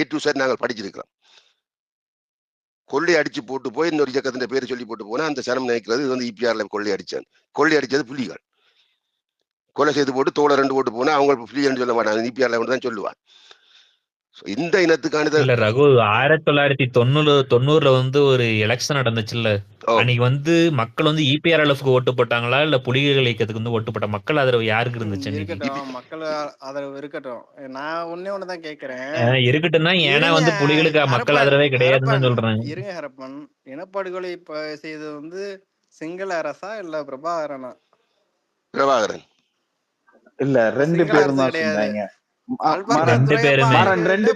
A to Z நாங்கள் படிச்சிருக்கிறோம். கொள்ளை அடிச்சு போட்டு போய் இன்னொரு இயக்கத்தின் பேரை சொல்லி போட்டு போனா அந்த சனம் நினைக்கிறது இது வந்து EPRல கொள்ளை அடிச்சது புலிகள். கொலை செய்து போட்டு தோலை 2 போட்டு போனா அவங்க புலிகள்னு சொல்ல மாட்டாங்க, EPRல தான் சொல்லுவான். இந்த இனத்துக்கானது இல்ல ரகு, 1990 வந்து ஒரு எலெக்ஷன் நடந்துச்சுல்ல, அன்னைக்கு வந்து மக்கள் வந்து EPRLFக்கு ஓட்டு போட்டாங்களா இல்ல புலிகள் இயக்கத்துக்கு வந்து ஓட்டு போட்ட மக்கள் ஆதரவு யாருக்கு இருந்துச்சு? இருக்கட்டும், மக்கள் ஆதரவு இருக்கட்டும். நான் ஒன்னதான் கேக்குறேன். இருக்கட்டும்னா ஏன்னா வந்து புலிகளுக்கு மக்கள் ஆதரவே கிடையாதுன்னு சொல்றேன். இருங்க ஹரப்பன், இனப்படுகொலை செய்தது வந்து சிங்கள அரசா இல்ல பிரபாகரனா? பிரபாகரன். இல்ல 2 பேரும் தான் செஞ்சாங்க. ரெண்டு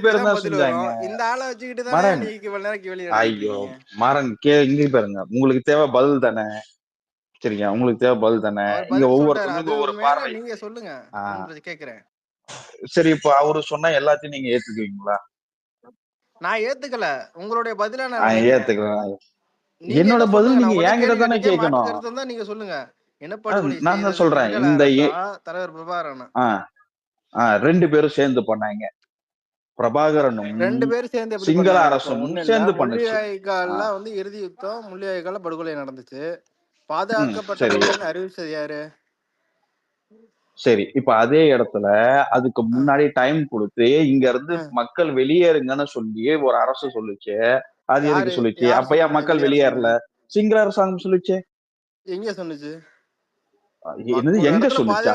பேரும் தான் செஞ்சாங்க. இந்த ஆளை வச்சுக்கிட்டு தானே நீங்க இவ்வளவு நேரம் கேள்வி கேட்டீங்க. ஐயோ மாறன் இங்க பாருங்க, உங்களுக்கு தேவை பதில் தானே? சரிங்க, உங்களுக்கு தேவை பதில் தானே? இங்க ஒவ்வொருத்தருக்கும் ஒவ்வொரு பார்வை. நீங்க சொல்லுங்க, கேக்குறேன். சரி, இப்ப அவரு சொன்னா எல்லாத்தையும் நீங்க ஏத்துக்குவீங்களா? நான் ஏத்துக்கல, உங்களுடைய பதிலா நான் ஏத்துக்கிறேன். என்னோட பதில் நீங்க என்கிட்ட தானே கேட்கணும். நீங்க சொல்லுங்க. இனப்படுகொலை நான் தான் சொல்றேன், இந்த தலைவர் பிரபாகரன் 2 பேரும் சேர்ந்து பண்ணாங்க. பிரபாகரனும் 2 பேரும் சேர்ந்து சிங்கள அரசும் சேர்ந்து பண்ணுச்சு. முள்ளிவாய்க்கால்லாம் வந்து இறுதி யுத்தம், முள்ளிவாய்க்கால படுகொலை நடந்துச்சு. பாதுகாக்கப்பட்ட அறிவிச்சது யாரு? சரி, இப்ப அதே இடத்துல அதுக்கு முன்னாடி டைம் கொடுத்து இங்க இருந்து மக்கள் வெளியேறுங்கன்னு சொல்லி ஒரு அரசு சொல்லுச்சு. அது எதுக்கு சொல்லுச்சு? அப்ப ஏன் மக்கள் வெளியேறல? சிங்கள அரசாங்கம் சொல்லுச்சு. எங்க சொன்னுச்சு? எங்க சொல்லுச்சா?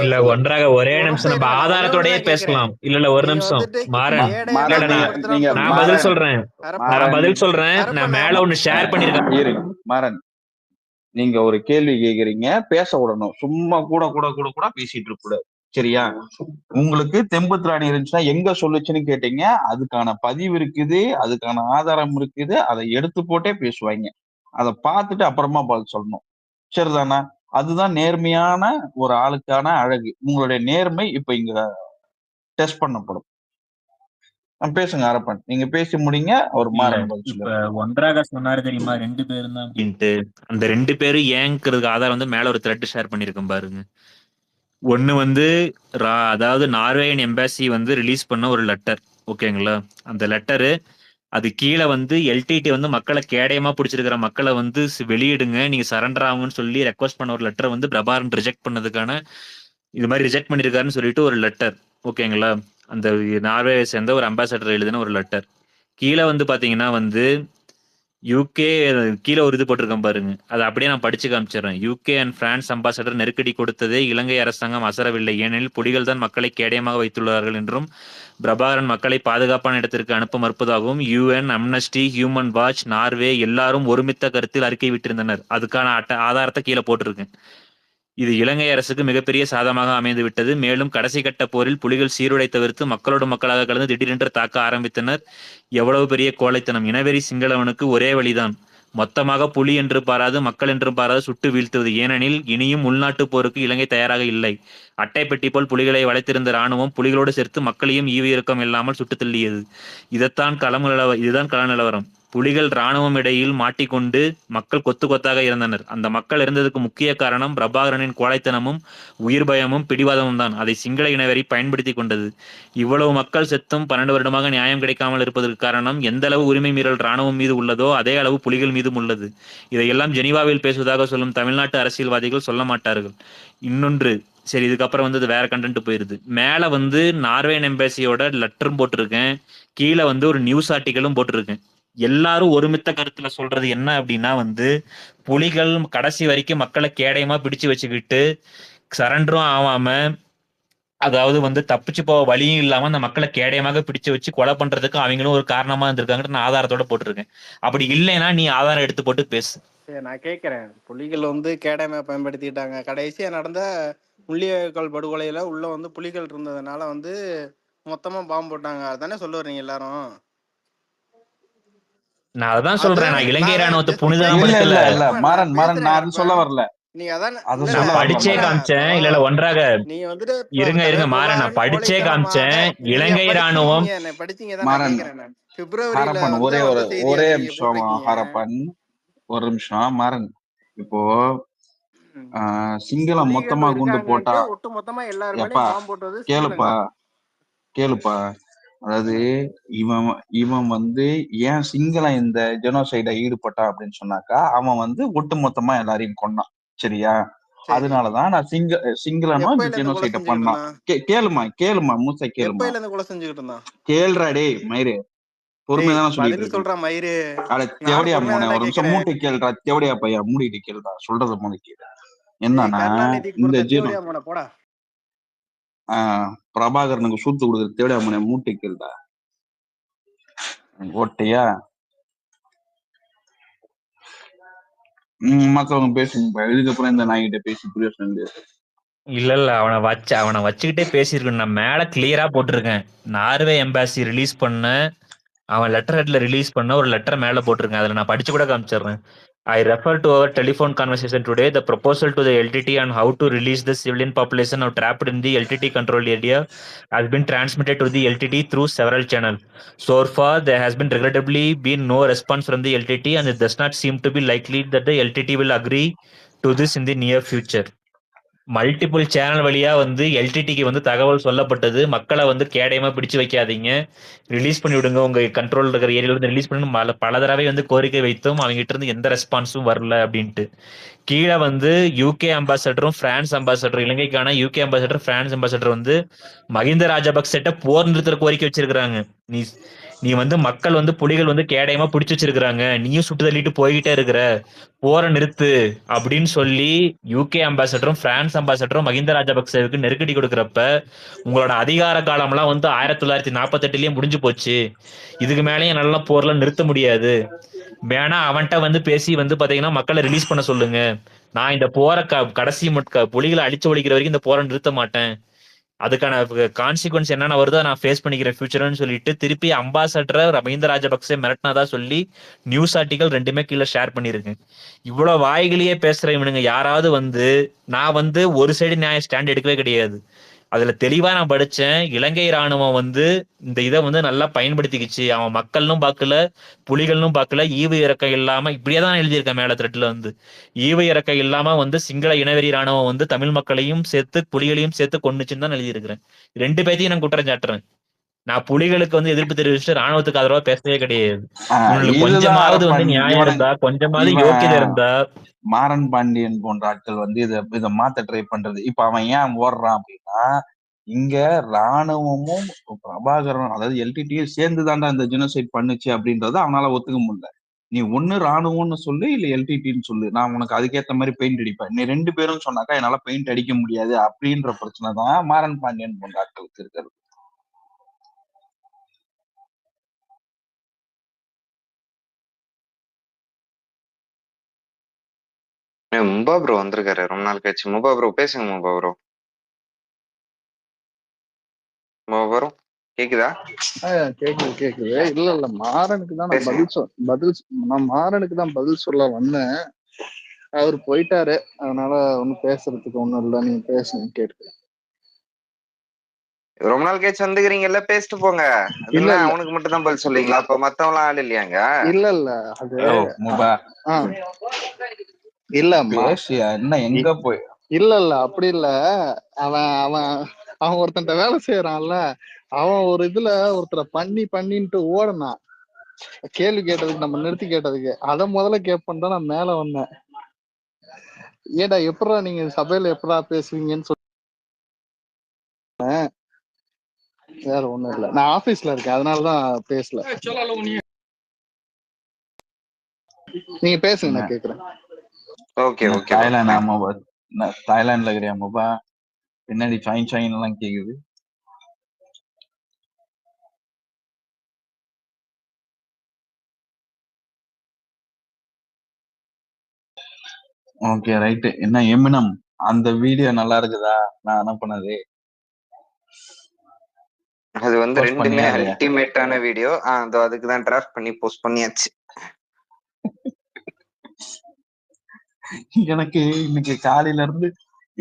இல்ல ஒன்றாக ஒரே நிமிஷம் நம்ம ஆதாரத்தோடய பேசலாம். இல்ல ஒரு நிமிஷம் மாறன், நான் பதில் சொல்றேன். நான் மேல ஒண்ணு ஷேர் பண்ணிருக்கேன். மாறன், நீங்க ஒரு கேள்வி கேக்குறீங்க, பேச விடணும். சும்மா கூட பேசிட்டு இருக்க கூடாது. சரியா? உங்களுக்கு தெம்பு திராணி இருந்துச்சுன்னா எங்க சொல்லுச்சுன்னு கேட்டீங்க, அதுக்கான பதிவு இருக்குது, அதுக்கான ஆதாரம் இருக்குது. அதை எடுத்து போட்டே பேசுவாங்க. அதை பார்த்துட்டு அப்புறமா பதில் சொல்லணும். சரிதானா? அதுதான் நேர்மையான ஒரு ஆளுக்கான அழகு. உங்களுடைய நேர்மை இப்ப இங்க டெஸ்ட் பண்ணப்படும். பேசுங்க அரப்பன், நீங்க பேசி முடிங்க. ஒரு மாறன் ஒன்றாக சொன்னாரு தெரியுமா 2 பேரும் தான் அப்படின்ட்டு. அந்த 2 பேரும் ஏங்கிறதுக்கு ஆதாரம் வந்து மேல ஒரு த்ரெட் ஷேர் பண்ணிருக்கேன் பாருங்க. ஒண்ணு வந்து அதாவது நார்வேயன் எம்பாசி வந்து ரிலீஸ் பண்ண ஒரு லெட்டர், ஓகேங்களா? அந்த லெட்டரு அது கீழே வந்து LTT வந்து மக்களை கேடயமா பிடிச்சிருக்கிற மக்களை வந்து வெளியிடுங்க, நீங்க சரண்டர் ஆகுங்கன்னு சொல்லி ரெக்வஸ்ட் பண்ண ஒரு லெட்டர் வந்து பிரபாகரன் ரிஜெக்ட் பண்ணதுக்கான இது மாதிரி ரிஜெக்ட் பண்ணிருக்காருன்னு சொல்லிட்டு ஒரு லெட்டர், ஓகேங்களா? அந்த நார்வே சேர்ந்த ஒரு அம்பாசடர் எழுதின ஒரு லெட்டர். கீழே வந்து பாத்தீங்கன்னா வந்து UK கீழே ஒரு இது போட்டிருக்கேன் பாருங்க. அதை அப்படியே நான் படிச்சு காமிச்சிடறேன். UK அண்ட் பிரான்ஸ் அம்பாசடர் நெருக்கடி கொடுத்ததே இலங்கை அரசாங்கம் அசரவில்லை, ஏனெனில் புலிகள் தான் மக்களை கேடயமாக வைத்துள்ளார்கள் என்றும் பிரபாகரன் மக்களை பாதுகாப்பான இடத்திற்கு அனுப்ப மறுப்பதாகவும் UN, amnesty, human watch, Norway எல்லாரும் ஒருமித்த கருத்தில் அறிக்கை விட்டிருந்தனர். அதுக்கான ஆதாரத்தை கீழே போட்டிருக்கேன். இது இலங்கை அரசுக்கு மிகப்பெரிய சாதமாக அமைந்து விட்டது. மேலும் கடைசி கட்ட போரில் புலிகள் சீருடை தவிர்த்து மக்களோடு மக்களாக கலந்து திடீரென்று தாக்க ஆரம்பித்தனர். எவ்வளவு பெரிய கோழைத்தனம்! இனவெறி சிங்களவனுக்கு ஒரே வழிதான், மொத்தமாக புலி என்று பாராது மக்கள் என்று பாராது சுட்டு வீழ்த்துவது. ஏனெனில் இனியும் உள்நாட்டு போருக்கு இலங்கை தயாராக இல்லை. அட்டைப்பெட்டி போல் புலிகளை வளைத்திருந்த இராணுவம் புலிகளோடு சேர்த்து மக்களையும் ஈவு இறக்கம் இல்லாமல் சுட்டு தள்ளியது. இதுதான் கள நிலவரம். புலிகள் இராணுவம் இடையில் மாட்டிக்கொண்டு மக்கள் கொத்து கொத்தாக இருந்தனர். அந்த மக்கள் இருந்ததுக்கு முக்கிய காரணம் பிரபாகரனின் கோழைத்தனமும் உயிர் பயமும் பிடிவாதமும் தான். அதை சிங்கள இனவெறி பயன்படுத்தி கொண்டது. இவ்வளவு மக்கள் செத்தும் 12 வருடமாக நியாயம் கிடைக்காமல் இருப்பதற்கு காரணம் எந்த அளவு உரிமை மீறல் இராணுவம் மீது உள்ளதோ அதே அளவு புலிகள் மீதும் உள்ளது. இதையெல்லாம் ஜெனீவாவில் பேசுவதாக சொல்லும் தமிழ்நாட்டு அரசியல்வாதிகள் சொல்ல மாட்டார்கள். இன்னொன்று, சரி இதுக்கப்புறம் வந்து வேற கண்டென்ட் போயிருது. மேல வந்து நார்வேன் எம்பேசியோட லெட்டரும் போட்டிருக்கேன், கீழே வந்து ஒரு நியூஸ் ஆர்டிக்கலும் போட்டிருக்கேன். எல்லாரும் ஒருமித்த கருத்துல சொல்றது என்ன அப்படின்னா வந்து புலிகள் கடைசி வரைக்கும் மக்களை கேடயமா பிடிச்சு வச்சுக்கிட்டு சரண்டரும் ஆகாம, அதாவது வந்து தப்பிச்சு போக வழியும் இல்லாம அந்த மக்களை கேடயமாக பிடிச்சு வச்சு கொலை பண்றதுக்கு அவங்களும் ஒரு காரணமா இருந்திருக்காங்கன்னு நான் ஆதாரத்தோட போட்டிருக்கேன். அப்படி இல்லைன்னா நீ ஆதாரம் எடுத்து போட்டு பேசு. நான் கேட்கிறேன், புலிகள் வந்து கேடயமா பயன்படுத்திட்டாங்க. கடைசியா நடந்த முள்ளிவாய்க்கால் படுகொலையில உள்ள வந்து புலிகள் இருந்ததுனால வந்து மொத்தமா பாம்பு போட்டாங்க. அதானே சொல்ல வர்றீங்க எல்லாரும்? நான் அதான் சொல்றேன். நான் இலங்கை ராணுவத்தை இல்ல புனிதப்படுத்தல. இல்ல இல்ல மாறன் நான் அது சொல்ல வரல. நீங்க அதான் அது இல்ல சொல்ல நான் வரல படிச்சே மாறன். காமிச்சேன். இல்ல இல்ல ஒன்றாக நீங்க வந்துட்டு இருங்க தலைவர் மாறன். நான் பிரபாகரன் படிச்சே காமிச்சேன். கோழைத்தனமாக நீங்க இலங்கை ராணுவம் படிச்சீங்க படிச்சீங்க தான் நான் மாறன் கேக்குறேன். நான் பிப்ரவரியில ஹரப்பன் வந்து வந்த செய்தி ஒரே அதை நீங்க நிமிஷம் போட்டிருக்கீங்க. ஹரப்பன் ஒரு நிமிஷம் மாறன். இப்போ சிங்களம் புலிகள் மொத்தமா குண்டு போட்டா இருக்காங்கன்ட்டு ஒட்டு மொத்தமா எல்லாரும் மேலயும் எப்பா பாம்பு போட்டது கேளுப்பா சிங்களங்க. கேளுப்பா, அதாவது இவன் இவன் வந்து ஏன் சிங்களம் இந்த ஜெனோசைட ஈடுபட்டான் அப்படின்னு சொன்னாக்கா, அவன் வந்து ஒட்டு மொத்தமா எல்லாரையும் கொன்னான். சரியா? சரி, அதனாலதான் நான் சிங்களனும் இந்த எப்பையில இருந்து கொலை ஜெனோசைட செஞ்சுக்கிட்டு பண்ணான். இருந்தான்? கேளுமா மூசை கேளுமா. எப்பையில இருந்து கொலை செஞ்சுக்கிட்டு இருந்தான்? கேள்றா டேய் மயிறு, பொறுமையா தானே சொல்லிட்டு பதில் இருக்கேன். சொல்றான் மயிறு. அட நானும் தேவடியா பொறுமையா மோனே, தான்டா ஒரு நிமிஷம் கேக்குறேன். மூட்டை கேள்றா. தேவடியா பையா மூடிட்டு கேள்றா, சொல்றத மூணு கேளு. டேய், என்னன்னா கருணாநிதிக்கு இந்த கொடுத்த ஜீனோ தேவடியா மோன போடா. பிரபாகரனுக்கு சூத்து கொடுக்குற தேவடியா மோனே மூட்டை கேள்றா. ஓட்டையா மத்தவங்க பேசுங்க. இதுக்கப்புறம் இந்த நாய்கிட்ட பேசி பிரயோசனம் கிடையாது. இல்ல இல்ல அவனை வச்சுக்கிட்டே பேசியிருக்கேன். நான் மேல கிளியரா போட்டிருக்கேன். நார்வே எம்பாசி ரிலீஸ் பண்ண அவன் லெட்டர் ஹெட்ல ரிலீஸ் பண்ண ஒரு லெட்டர் மேல போட்டிருக்கேன். அதுல நான் படிச்சு கூட காமிச்சிடுறேன். I refer to our telephone conversation today. The proposal to the LTT on how to release the civilian population now trapped in the LTT controlled area has been transmitted to the LTT through several channels. So far, there has been regrettably been no response from the LTT, and it does not seem to be likely that the LTT will agree to this in the near future. Multiple channel வழியா வந்து எல்டிடிக்கு வந்து தகவல் சொல்லப்பட்டது. மக்களை வந்து கேடயமா பிடிச்சு வைக்காதீங்க, release பண்ணி விடுங்க, உங்க கண்ட்ரோல் இருக்கிற ஏரியால இருந்து ரிலீஸ் பண்ணி பல தடவை வந்து கோரிக்கை வைத்தும் அவங்க கிட்ட இருந்து எந்த ரெஸ்பான்ஸும் வரல அப்படின்ட்டு. கீழே வந்து யூகே அம்பாசடரும் பிரான்ஸ் அம்பாசடரும், இலங்கைக்கான யூகே அம்பாசடர் பிரான்ஸ் அம்பாசடர் வந்து மஹிந்த ராஜபக்சேட்ட போர் நிறுத்த கோரிக்கை வச்சிருக்கிறாங்க. நீ வந்து மக்கள் வந்து புலிகள் வந்து கேடயமா பிடிச்சு வச்சிருக்கிறாங்க, நீயும் சுட்டு தள்ளிட்டு போய்கிட்டே இருக்கிற, போற நிறுத்து அப்படின்னு சொல்லி யூகே அம்பாசடரும் பிரான்ஸ் அம்பாசடரும் மஹிந்த ராஜபக்சேவுக்கு நெருக்கடி கொடுக்கறப்ப உங்களோட அதிகார காலம்லாம் வந்து 1948லயே முடிஞ்சு போச்சு, இதுக்கு மேலேயும் நல்லா போர்லாம் நிறுத்த முடியாது, வேணா அவன்கிட்ட வந்து பேசி வந்து பாத்தீங்கன்னா மக்களை ரிலீஸ் பண்ண சொல்லுங்க, நான் இந்த போரை கடைசி புலிகளை அழிச்சு ஒழிக்கிற வரைக்கும் இந்த போரை நிறுத்த மாட்டேன், அதுக்கான கான்சிக்வன்ஸ் என்னென்ன வருதோ நான் ஃபேஸ் பண்ணிக்கிறேன் ஃபியூச்சர்னு சொல்லிட்டு திருப்பி அம்பாசடர் மஹிந்த ராஜபக்சே மிரட்டினதா சொல்லி நியூஸ் ஆர்டிகல் ரெண்டுமே கீழே ஷேர் பண்ணியிருக்கேன். இவ்வளவு வாய்களையே பேசுற இவனுங்க யாராவது வந்து, நான் வந்து ஒரு சைடு நியாய ஸ்டாண்ட் எடுக்கவே கிடையாது. அதுல தெளிவா நான் படிச்சேன். இலங்கை ராணுவம் வந்து இந்த இதை வந்து நல்லா பயன்படுத்திக்கிச்சு, அவன் மக்கள்னும் பார்க்கல புலிகள்னும் பார்க்கல, ஈவு இறக்கம் இல்லாம, இப்படியே தான் எழுதியிருக்கேன் மேல த்ரெட்ல வந்து, ஈவு இறக்கம் இல்லாம வந்து சிங்கள இனவெறி ராணுவம் வந்து தமிழ் மக்களையும் சேர்த்து புலிகளையும் சேர்த்து கொண்டுச்சுன்னு தான் எழுதியிருக்கிறேன். ரெண்டு பேர்த்தையும் நான் குற்றம் சாட்டுறேன். நான் புலிகளுக்கு வந்து எதிர்ப்பு தெரிவிச்சுட்டு ராணுவத்துக்கு ஆதரவா பேசவே கிடையாது. உங்களுக்கு கொஞ்சமாவது வந்து நியாயம் இருந்தா, கொஞ்சமாவது யோக்கியதை இருந்தா. மாறன் பாண்டியன் போன்ற ஆட்கள் வந்து இதை மாத்த ட்ரை பண்றது. இப்ப அவன் ஏன் ஓடுறான் அப்படின்னா, இங்க ராணுவமும் பிரபாகரன் அதாவது எல்டிடியும் சேர்ந்து தாண்டா இந்த ஜெனோசைட் பண்ணுச்சு அப்படின்றத அவனால ஒத்துக்க முடியல. நீ ஒண்ணு ராணுவம்னு சொல்லு, இல்ல எல்டிடின்னு சொல்லு, நான் உனக்கு அதுக்கேற்ற மாதிரி பெயிண்ட் அடிப்பேன். நீ ரெண்டு பேரும் சொன்னாக்கா என்னால பெயிண்ட் அடிக்க முடியாது அப்படின்ற பிரச்சனை தான் மாறன் பாண்டியன் போன்ற ஆட்களுக்கு இருக்கிறது. முபா ப்ரோ வந்திருக்காரு ரொம்ப நாள் கழிச்சு. முபா ப்ரோ பேசுங்க. முபா ப்ரோ கேக்குதா? கேக்குது. இல்ல மாறனுக்கு தான் நான் மாறனுக்கு தான் பதில் சொல்ல வந்தேன். அவர் போயிட்டாரு, அதனால ஒன்னும் பேசுறதுக்கு ஒண்ணும் இல்ல. நீங்க பேசுங்க, கேட்டு. ரொம்ப நாள் கழிச்சு வந்துக்கிறீங்கல்ல, பேசிட்டு போங்க. இல்ல அவனுக்கு மட்டும் தான் பதில் சொல்றீங்களா? அப்ப மத்தவங்களாம் ஆள் இல்லையாங்க? இல்ல அது இல்ல என்ன எங்க போய் இல்ல அப்படி இல்ல. அவன் ஒருத்தன்ட்ட வேலை செய்யறான்ல, அவன் ஒரு இதுல ஒருத்தரை பண்ணின்ட்டு ஓடனான். கேள்வி கேட்டதுக்கு நம்ம நிறுத்தி கேட்டதுக்கு அத முதல்ல கேட்பேன் தான் நான் மேல வந்தேன். ஏடா எப்படா நீங்க சபையில எப்படா பேசுவீங்கன்னு சொல்ல, வேற ஒண்ணும் இல்ல. நான் ஆபீஸ்ல இருக்கேன், அதனாலதான் பேசல. நீங்க பேசுங்க, என்ன நான் கேக்குறேன். ஓகே என்ன ஓகே தாய்லாந்து அம்மாவா? என்ன தாய்லாந்துல இருக்கிற அம்மாவா? பின்னாடி சாயின் சாயின் எல்லாம் கேக்குது. Okay right. என்ன எமினம் அந்த வீடியோ நல்லா இருக்குதா? நான் அனுப்புனது அது வந்து போஸ்ட் ரெண்டுமே பண்ணியா இல்லையா? அல்டிமேட்டான வீடியோ. அதோ அதுக்கு தான் டிராஃப்ட் பண்ணி போஸ்ட் பண்ணியாச்சு. எனக்கு இன்னைக்கு காலையில இருந்து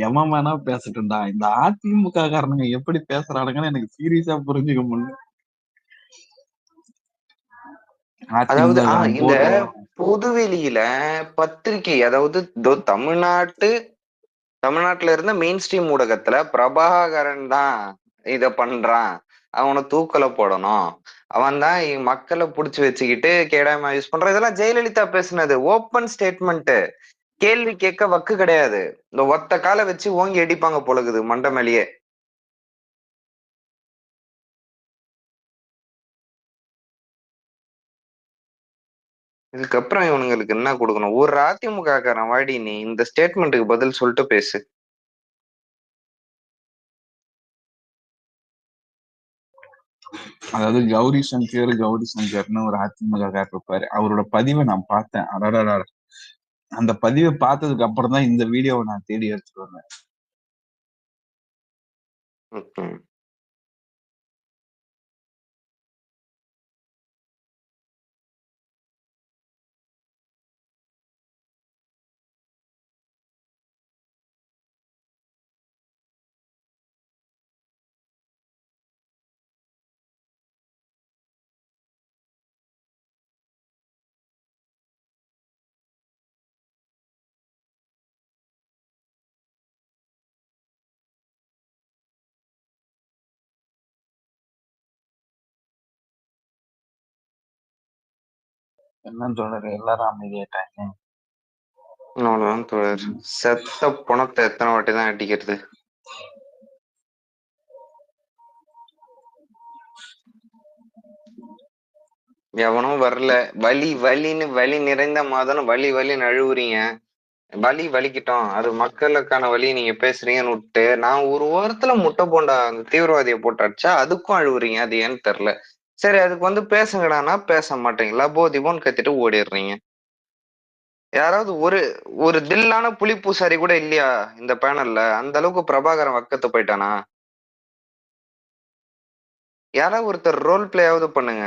எவன் வேணா பேசட்டும்டா, இந்த அதிமுக காரணங்க எப்படி பேசுறானுங்கன்னு எனக்கு சீரியஸா புரிஞ்சுக்க முடியல. அதாவது அதிமுக காரன் இந்த போடுற பொதுவெளியில பத்திரிகை, அதாவது தமிழ்நாட்டுல இருந்த மெயின் ஸ்ட்ரீம் ஊடகத்துல பிரபாகரன் தான் இத பண்றான், அவனை தூக்கல போடணும், அவன் தான் மக்களை புடிச்சு வச்சுக்கிட்டு கேடாம யூஸ் பண்றான், இதெல்லாம் ஜெயலலிதா பேசுனது ஓப்பன் ஸ்டேட்மெண்ட். கேள்வி கேட்க வக்கு கிடையாது. இந்த ஒத்த காலை வச்சு ஓங்கி அடிப்பாங்க போலகுது மண்டை மேலேயே. இதுக்கப்புறம் இவனுங்களுக்கு என்ன கொடுக்கணும்? ஒரு அதிமுக காரன் வாடி நீ இந்த ஸ்டேட்மெண்ட்டுக்கு பதில் சொல்லிட்டு பேசு. அதாவது கௌரி சங்கர்னு ஒரு அதிமுக காரர் இருப்பாரு. அவரோட பதிவை நான் பார்த்தேன். அடடா, அந்த பதிவை பார்த்ததுக்கு அப்புறம் தான் இந்த வீடியோவை நான் தேடி எடுத்துட்டு வந்தேன். ம்ஹும். என்னன்னு சொல்றது, எல்லாரும் அமைதியாயிட்டாங்க. அவ்வளவுதான் தோழர். செத்த பணத்தை எத்தனை வாட்டி தான் அடிக்கிறது? எவனும் வரல. வலி வலின்னு வலி நிறைந்த மாதம் வலி வலின்னு அழுவுறீங்க. வலி வலிக்கிட்டோம், அது மக்களுக்கான வலி நீங்க பேசுறீங்கன்னு விட்டு, நான் ஒரு வாரத்துல முட்டை போண்டா அந்த தீவிரவாதியை போட்டு அடிச்சா அதுக்கும் அழுவுறீங்க. அது ஏன்னு தெரியல. சரி, அதுக்கு வந்து பேசுங்கடானா பேச மாட்டீங்களா? போதிபோன்னு கத்திட்டு ஓடிடுறீங்க. யாராவது ஒரு ஒரு தில்லான புலிப்பூசாரி கூட இல்லையா இந்த பேனல்ல? அந்த அளவுக்கு பிரபாகரன் வக்கத்து போயிட்டானா? யாராவது ஒருத்தர் ரோல் பிளேயாவது பண்ணுங்க.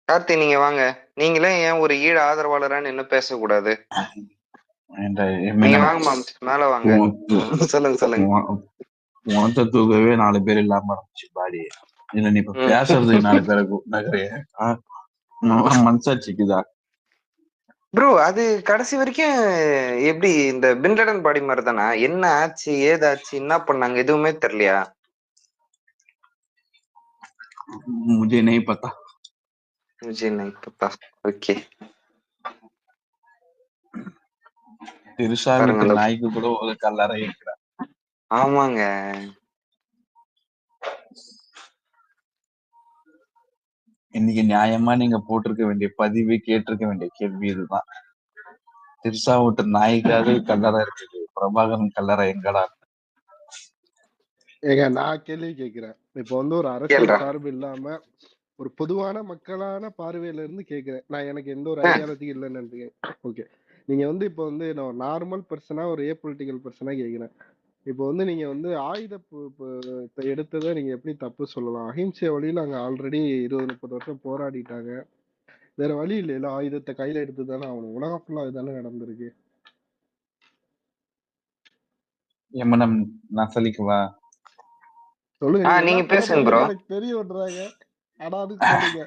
கார்த்தி, நீங்க வாங்க. நீங்களே ஏன் ஒரு ஈழ ஆதரவாளரான்னு இன்னும் பேசக்கூடாது? இந்த நீங்க எமினம் வாங்க மாம்ஸ், மேல வாங்க. சொல்லுங்க சொல்லுங்க. உனத்த தூக்கவே 4 பேர் இல்லாம இருந்துச்சு பாடி. இதுல நீ இப்ப பேசுறதுக்கு 4 பேரை கூப்பிட்டுக்கிறிய? மனசாட்சிக்குதா? ப்ரோ, அது கடைசி வரைக்கும் எப்படி இந்த பின்லடன் பாடி மாதிரி தானா? என்ன ஆச்சு, ஏதாச்சு, என்ன பண்ணாங்க, எதுவுமே தெரியலையா? मुझे नहीं पता. मुझे नहीं पता. ஓகே. திருஷா பாருங்க வீட்டு அந்த நாய்க்கு கூட ஒரு கல்லறை இருக்கிற. ஆமாங்க. இன்னைக்கு நியாயமா நீங்க போட்டிருக்க வேண்டிய பதிவு, கேட்டிருக்க வேண்டிய கேள்வி இதுதான். திருஷா வீட்டு நாய்க்காவது கல்லறை இருக்குது, பிரபாகரன் கல்லறை எங்கடா? ஏங்க, நான் கேள்வி கேட்கிறேன். இப்போ வந்து ஒரு அரசியல் கேள்றா. சார்பு இல்லாம ஒரு பொதுவான மக்களான பார்வையில இருந்து கேட்கிறேன். நான் எனக்கு எந்த ஒரு ஆ, ஐடியாலஜி இல்லைன்னு நினைக்கிறேன். ஓகே, நீங்க வந்து இப்போ வந்து நான் நார்மல் பர்சனா ஒரு பொலிட்டிக்கல் பர்சனா கேட்கிறேன். இப்போ வந்து நீங்க வந்து ஆயுத எடுத்ததை நீங்க எப்படி தப்பு சொல்லலாம்? அஹிம்சை வழியில அங்க ஆல்ரெடி 20-30 வருஷம் போராடிட்டாங்க. வேற வழி இல்லையில, ஆயுதத்தை கையில எடுத்து தானே ஆகணும். உலகம் ஃபுல்லா இதுதானே நடந்திருக்கு. எமனம் நான் சொல்லிக்குவா? சொல்லுங்க, நீங்க என்ன நீங்க பண்ண பேசுங்க ப்ரோ. போறீங்கன்னு எனக்கு தெரிய விடுறாங்க. ஆனா அதுக்கு சொல்லுங்க.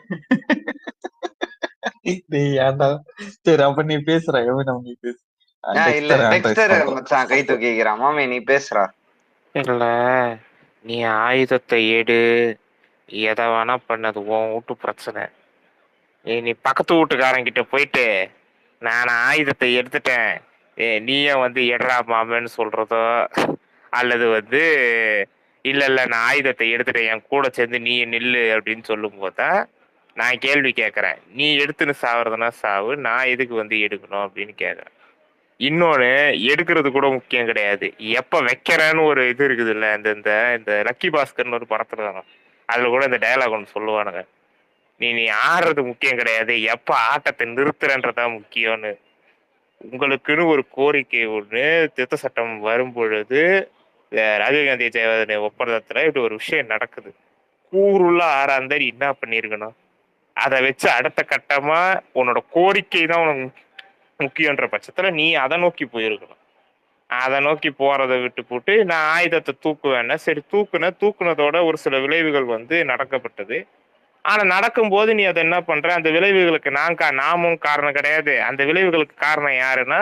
டேய் ஏன்டா? சரி அப்ப நீ பேசுற, எமனம் நீ பேசு. இல்ல, டெக்ஸ்டர் அட்ரைஸ் டெக்ஸ்டர் பண்றோம். மச்சான் கை தூக்கிக்கிறான். மாமே நீ பேசுறா. இல்ல, நீ ஆயுதத்தை எடு, எதை வேணா பண்ணது உன் வீட்டு பிரச்சனை. நீ பக்கத்து வீட்டுக்காரங்கிட்ட போயிட்டு நான் ஆயுதத்தை எடுத்துட்டேன், நீயே வந்து எடுறா மாமன்னு சொல்றதோ, அல்லது வந்து இல்ல இல்ல நான் ஆயுதத்தை எடுத்துட்டேன் என் கூட சேர்ந்து நீ நில்லு அப்படின்னு சொல்லும் போதுதான் நான் கேள்வி கேட்கறேன், நீ எடுத்துன்னு சாவறதுனா சாவு, நான் எதுக்கு வந்து எடுக்கணும் அப்படின்னு கேட்கறேன். இன்னொன்னு, எடுக்கிறது கூட முக்கியம் கிடையாது, எப்ப வைக்கிறேன்னு ஒரு இது இருக்குது இல்ல. இந்த இந்த இந்த லக்கி பாஸ்கர்னு ஒரு படத்துல வரும். அதுல கூட இந்த டயலாக் ஒன்று சொல்லுவானுங்க, நீ ஆடுறது முக்கியம் கிடையாது, எப்ப ஆட்டத்தை நிறுத்துறன்றதான் முக்கியம்னு. உங்களுக்குன்னு ஒரு கோரிக்கை ஒண்ணு திருத்த சட்டம் வரும் பொழுது ராஜீவ்காந்தி ஜெயவர்தனை ஒப்பந்தத்துல இப்படி ஒரு விஷயம் நடக்குது, கூறுள்ள ஆறாந்த நீ என்ன பண்ணிருக்கணும்? அதை வச்சு அடுத்த கட்டமா உன்னோட கோரிக்கை தான் உனக்கு முக்கியன்ற பட்சத்துல நீ அதை நோக்கி போயிருக்கணும். அதை நோக்கி போறதை விட்டு போட்டு நான் ஆயுதத்தை தூக்குவேன்னா சரி, தூக்குனதோட ஒரு சில விளைவுகள் வந்து நடக்கப்பட்டது. ஆனா நடக்கும்போது நீ அதை என்ன பண்ற, அந்த விளைவுகளுக்கு நாமும் காரணம் கிடையாது. அந்த விளைவுகளுக்கு காரணம் யாருன்னா,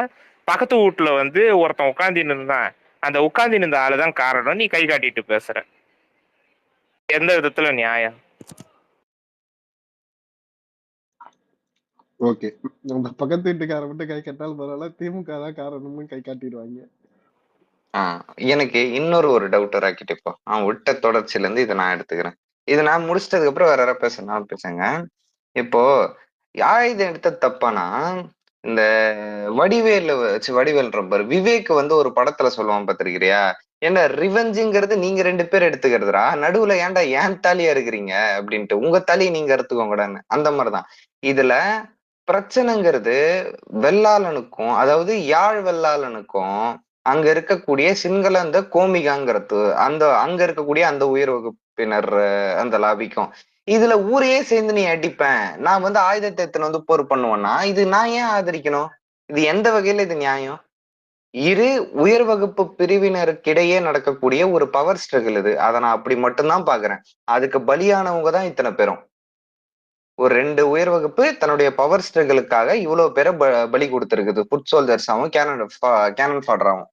பக்கத்து வீட்டுல வந்து ஒருத்தன் உட்கார்ந்து இருந்தான், அந்த உட்கார்ந்து இருந்த ஆளுதான் காரணம். நீ கை காட்டிட்டு பேசுற, எந்த விதத்துல நியாயம்? ஓகே, அந்த பக்கத்து வீட்டுக்கார மட்டும் கை கட்டாலும் பரவாயில்ல, திமுக தான் காரணம்னு கை காட்டிடுவாங்க. எனக்கு இன்னொரு ஒரு டவுட் ராக்கிட்டு, இப்போ அவன் விட்ட தொடர்ச்சியில இருந்து இதை நான் எடுத்துக்கிறேன். இதை நான் முடிச்சிட்டதுக்கு அப்புறம் வேற யாராவது பேசுனாலும் பேசுங்க. இப்போ ஆயுதம் எடுத்த தப்பானா, இந்த வடிவேல் ரப்பர் விவேக் வந்து ஒரு படத்துல சொல்லுவான் பாத்திருக்கிறியா, என்ன ரிவெஞ்சுங்கிறது நீங்க 2 பேர் எடுத்துக்கிறதுரா, நடுவுல ஏன்டா ஏன் தாலியா இருக்கிறீங்க அப்படின்ட்டு, உங்க தாலியை நீங்க எடுத்துக்கோங்கடான்னு. அந்த மாதிரிதான் இதுல பிரச்சனைங்கிறது. வெள்ளாளனுக்கும், அதாவது யாழ் வெள்ளாளனுக்கும் அங்க இருக்கக்கூடிய சிங்கள அந்த கோமிகாங்கிறது, அங்க இருக்கக்கூடிய அந்த உயர் வகுப்பினர் அந்த லாபிக்கும், இதுல ஊரையே சேர்ந்து நீ அடிப்பேன், நான் வந்து ஆயுதத்தை எடுத்துன்னு வந்து போர் பண்ணுவேன்னா, இது நான் ஏன் ஆதரிக்கணும்? இது எந்த வகையில இது நியாயம்? இரு உயர் வகுப்பு பிரிவினருக்கிடையே நடக்கக்கூடிய ஒரு பவர் ஸ்ட்ரகிள் இது. அதை நான் அப்படி மட்டும்தான் பாக்குறேன். அதுக்கு பலியானவங்க தான் இத்தனை பேரும். ஒரு 2 உயர் வகுப்பு தன்னுடைய பவர் ஸ்ட்ரகிளுக்காக இவ்வளவு பேரை பலி கொடுத்திருக்குது. Food சோல்ஜர்ஸாவும் Canon ஃபாடராவும்.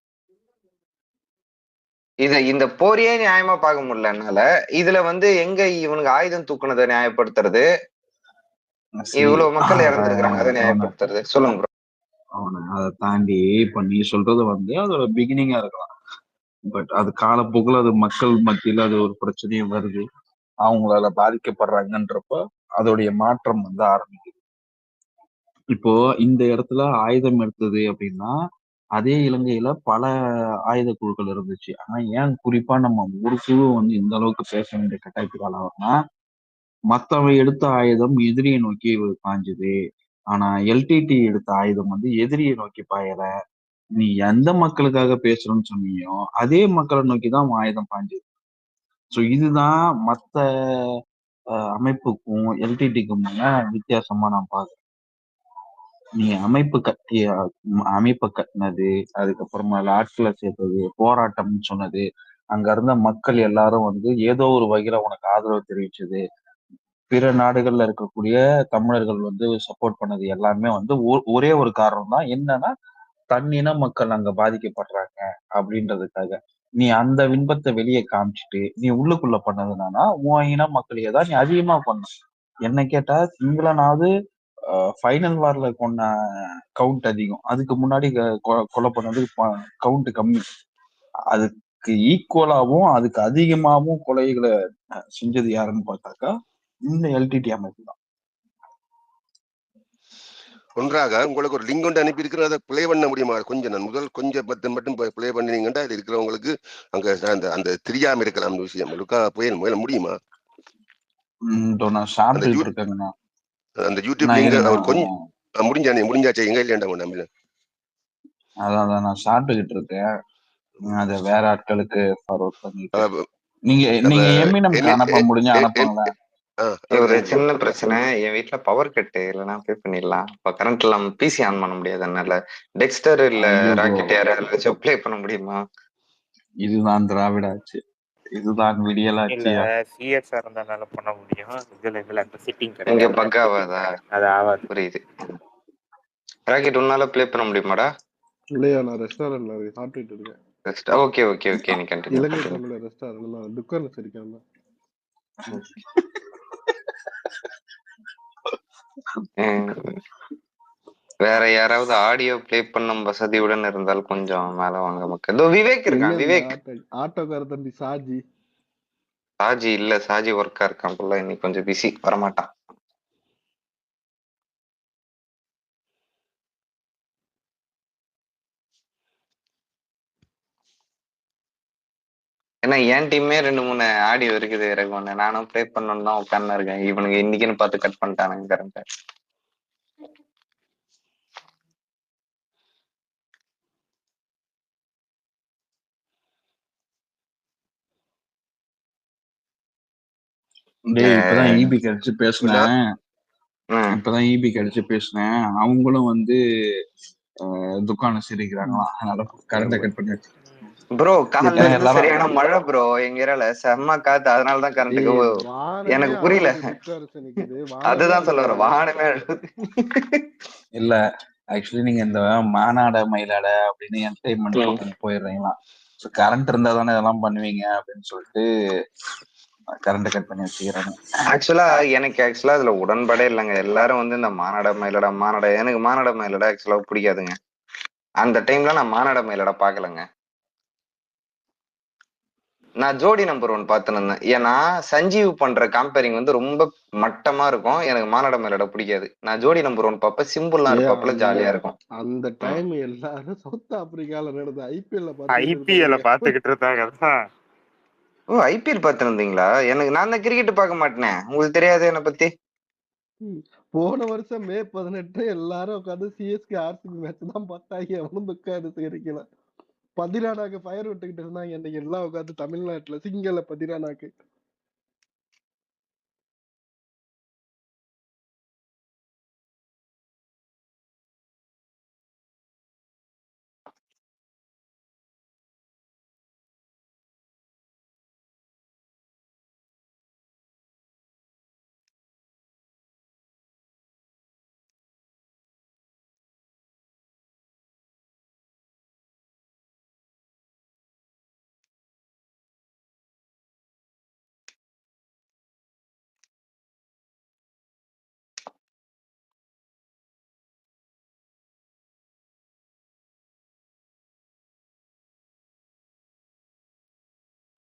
இந்த போரையே நியாயமா பார்க்க முடியல என்னால. இதுல வந்து எங்க இவனுக்கு ஆயுதம் தூக்குனதை நியாயப்படுத்துறது, இவ்வளவு மக்கள் இறந்துருக்காங்க அதை நியாயப்படுத்துறது? சொல்லுங்க ப்ரோ. அவனை அதை தாண்டி இப்ப நீ சொல்றது வந்து அதோட பிகினிங்கா இருக்கலாம். பட் அது காலப்போக்கில் அது மக்கள் மத்தியில அது ஒரு பிரச்சனையும் வருது, அவங்களால பாதிக்கப்படுறாங்கன்றப்ப அதோடைய மாற்றம் வந்து ஆரம்பிக்குது. இப்போ இந்த இடத்துல ஆயுதம் எடுத்தது அப்படின்னா, அதே இலங்கையில பல ஆயுத குழுக்கள் இருந்துச்சு. ஆனா ஏன் குறிப்பா நம்ம ஒரு குழு வந்து இந்த அளவுக்கு பேச வேண்டிய கட்டாயத்துக்கு ஆளாகும்னா, மத்தவன் எடுத்த ஆயுதம் எதிரியை நோக்கி பாஞ்சுது, ஆனா எல்டிடி எடுத்த ஆயுதம் வந்து எதிரியை நோக்கி பாயல. நீ எந்த மக்களுக்காக பேசுறன்னு சொன்னியோ அதே மக்களை நோக்கி தான் ஆயுதம் பாஞ்சுது. ஸோ இதுதான் மத்த அமைப்புக்கும் எல்டிடிக்கும் வித்தியாசமா நான் பாக்குறேன். நீ அமைப்பு கட்டினது, அதுக்கப்புறமா ஆட்களை சேர்த்தது, போராட்டம்னு சொன்னது, அங்க இருந்த மக்கள் எல்லாரும் வந்து ஏதோ ஒரு வகையில உனக்கு ஆதரவு தெரிவிச்சது, பிற நாடுகள்ல இருக்கக்கூடிய தமிழர்கள் வந்து சப்போர்ட் பண்ணது எல்லாமே வந்து ஒரே ஒரு காரணம் தான், என்னன்னா தன்னின மக்கள் அங்க பாதிக்கப்படுறாங்க அப்படின்றதுக்காக. நீ அந்த விண்பத்தை வெளியே காமிச்சிட்டு நீ உள்ளுக்குள்ள பண்ணதுனானா உன் இன மக்களையே தான் நீ அதிகமா பண்ண. என்ன கேட்டா சிங்களனாவது ஃபைனல் வார்ல கொண்ட கவுண்ட் அதிகம், அதுக்கு முன்னாடி கொலை பண்ணது கவுண்ட் கம்மி. அதுக்கு ஈக்குவலாவும் அதுக்கு அதிகமாகவும் கொலைகளை செஞ்சது யாருன்னு பார்த்தாக்கா இந்த எல்டிடி அமைப்பு தான். ஒன்றாக உங்களுக்கு ஒரு லிங்க் ஒன்று அனுப்பி இருக்கிற, அதை பிளே பண்ண முடியுமா? கொஞ்சம் நான் கொஞ்சம் மட்டும் பிளே பண்ணினீங்கன்னா அது இருக்கிறவங்களுக்கு அங்க அந்த தெரியாம இருக்கலாம் அந்த விஷயம். போய் முடியுமா? அந்த யூடியூப் லிங்க் அவர் கொஞ்சம் முடிஞ்சாச்சு எங்க இல்லையா? அதான் நான் சாப்பிட்டுக்கிட்டு இருக்கேன், அதை வேற ஆட்களுக்கு ஃபார்வர்ட் பண்ணிட்டு நீங்க எமினம்க்கு அனுப்ப முடிஞ்சா அனுப்புங்களேன். ஒரு சின்ன பிரச்சனை, என் வீட்டுல பவர் கட்டு இல்லைன்னா பே பண்ணிடலாம். இப்ப கரண்ட் எல்லாம் பிசி ஆன் பண்ண முடியாது, அதனால டெக்ஸ்டர் இல்ல ராக்கெட் யாராச்சும் ப்ளே பண்ண முடியுமா? இதுதான் திராவிட ஆட்சி, இதுதான் விடியல் ஆட்சி. சிஎஸ்ஆர் இருந்தாலும் பண்ண முடியும், இதுல அந்த செட்டிங் இங்க பக் ஆகாதா? அது ஆகாது. புரியுது. ராக்கெட் உன்னால ப்ளே பண்ண முடியுமாடா? இல்லையா, நான் ரெஸ்டாரண்ட்ல சாப்பிட்டுட்டு இருக்கேன். ஓகே ஓகே ஓகே, நீ கண்டினியூ. இலங்கை தமிழ் ரெஸ்டாரண்ட் துக்கர்ல சரிக்காம. வேற யாராவது ஆடியோ ப்ளே பண்ணும் வசதியுடன் இருந்தால் கொஞ்சம் மேல வாங்க மக்கள். விவேக் இருக்கான், விவேக் ஆட்டோக்கார தம்பி சாஜி இல்ல, சாஜி ஒர்க்கா இருக்கான் போல, இன்னைக்கு கொஞ்சம் பிஸி, வரமாட்டான். ஏன்னா என் டீமே 2-3 ஆடியோ இருக்குது ரகுவன். நானும் ப்ளே பண்ணணும்னு தான் உட்கார்ந்து இருக்கேன். இவனுக்கு இன்னைக்குன்னு பார்த்து கட் பண்ணிட்டானுங்க கரண்ட். டேய் இப்பதான் ஈபி கிடைச்சு பேசினேன். ம். இப்பதான் ஈபி கிடைச்சு பேசினேன். அவங்களும் வந்து துக்கான சிரிக்கிறாங்களாம். அதனால கரண்ட கட் பண்ணி வச்சு ப்ரோ காலைல ஏன்னா இருந்து எல்லாரும் சரியான மழை ப்ரோ எங்க ஏரியால, செம்ம காத்து. அதனாலதான் கரண்ட்டுக்கு டேய் வானமே எனக்கு புரியல. அழுது துக்காரசு நிக்குது. வானமே அதுதான் சொல்ல அழுது. வரேன், வானமே அழுது. இல்ல ஆக்சுவலி நீங்க இந்த மானாட மயிலாட அப்படின்னு என்டர்டைன்மெண்ட் பக்கம் போயிடுறீங்களா? ஸோ கரண்ட் இருந்தா தானே இதெல்லாம் பண்ணுவீங்க அப்படின்னு சொல்லிட்டு கரண்ட் கட் பண்ணி வச்சுக்கிறாங்க. ஆக்சுவலா அதுல உடன்பாடே இல்லைங்க. எல்லாரும் வந்து இந்த மானாட மயிலடா எனக்கு மானாட மயிலடா ஆக்சுவலா பிடிக்காதுங்க. அந்த டைம்ல நான் மானாட மயிலடா பாக்கலங்க. நான் ஜோடி நம்பர் 1 பார்த்துன்னு இருந்தேன். ஏன்னா சஞ்சீவ் பண்ற கம்பேரிங் வந்து ரொம்ப மட்டமா இருக்கும். எனக்கு மானாட மயிலடா பிடிக்காது. நான் ஜோடி நம்பர் 1 பார்ப்பேன். சிம்பிள்லாம் இருப்பாப்புல, ஜாலியா இருக்கும். அந்த டைம் எல்லாரும் சவுத் ஆப்பிரிக்கால நடந்த ஐபிஎல்ல பாத்துக்கிட்டு இருந்தாங்க. ஓ, ஐபிஎல் பார்த்துன்னு இருந்தீங்களா? நான் தான் கிரிக்கெட் பார்க்க மாட்டேனே, உங்களுக்கு தெரியாது என்னை பத்தி. போன வருஷம் மே 18 எல்லாரும் உட்காந்து சிஎஸ்கே ஆர்சிபி மேட்ச் தான் பார்த்தாங்க. எவனும் துக்காது சிரிக்கல. பதிரானாக்கு ஃபயர் விட்டுக்கிட்டு இருந்தாங்க. இன்னைக்கு எல்லாம் உட்காந்து தமிழ்நாட்டுல சிங்கல பதிரானாக்கு.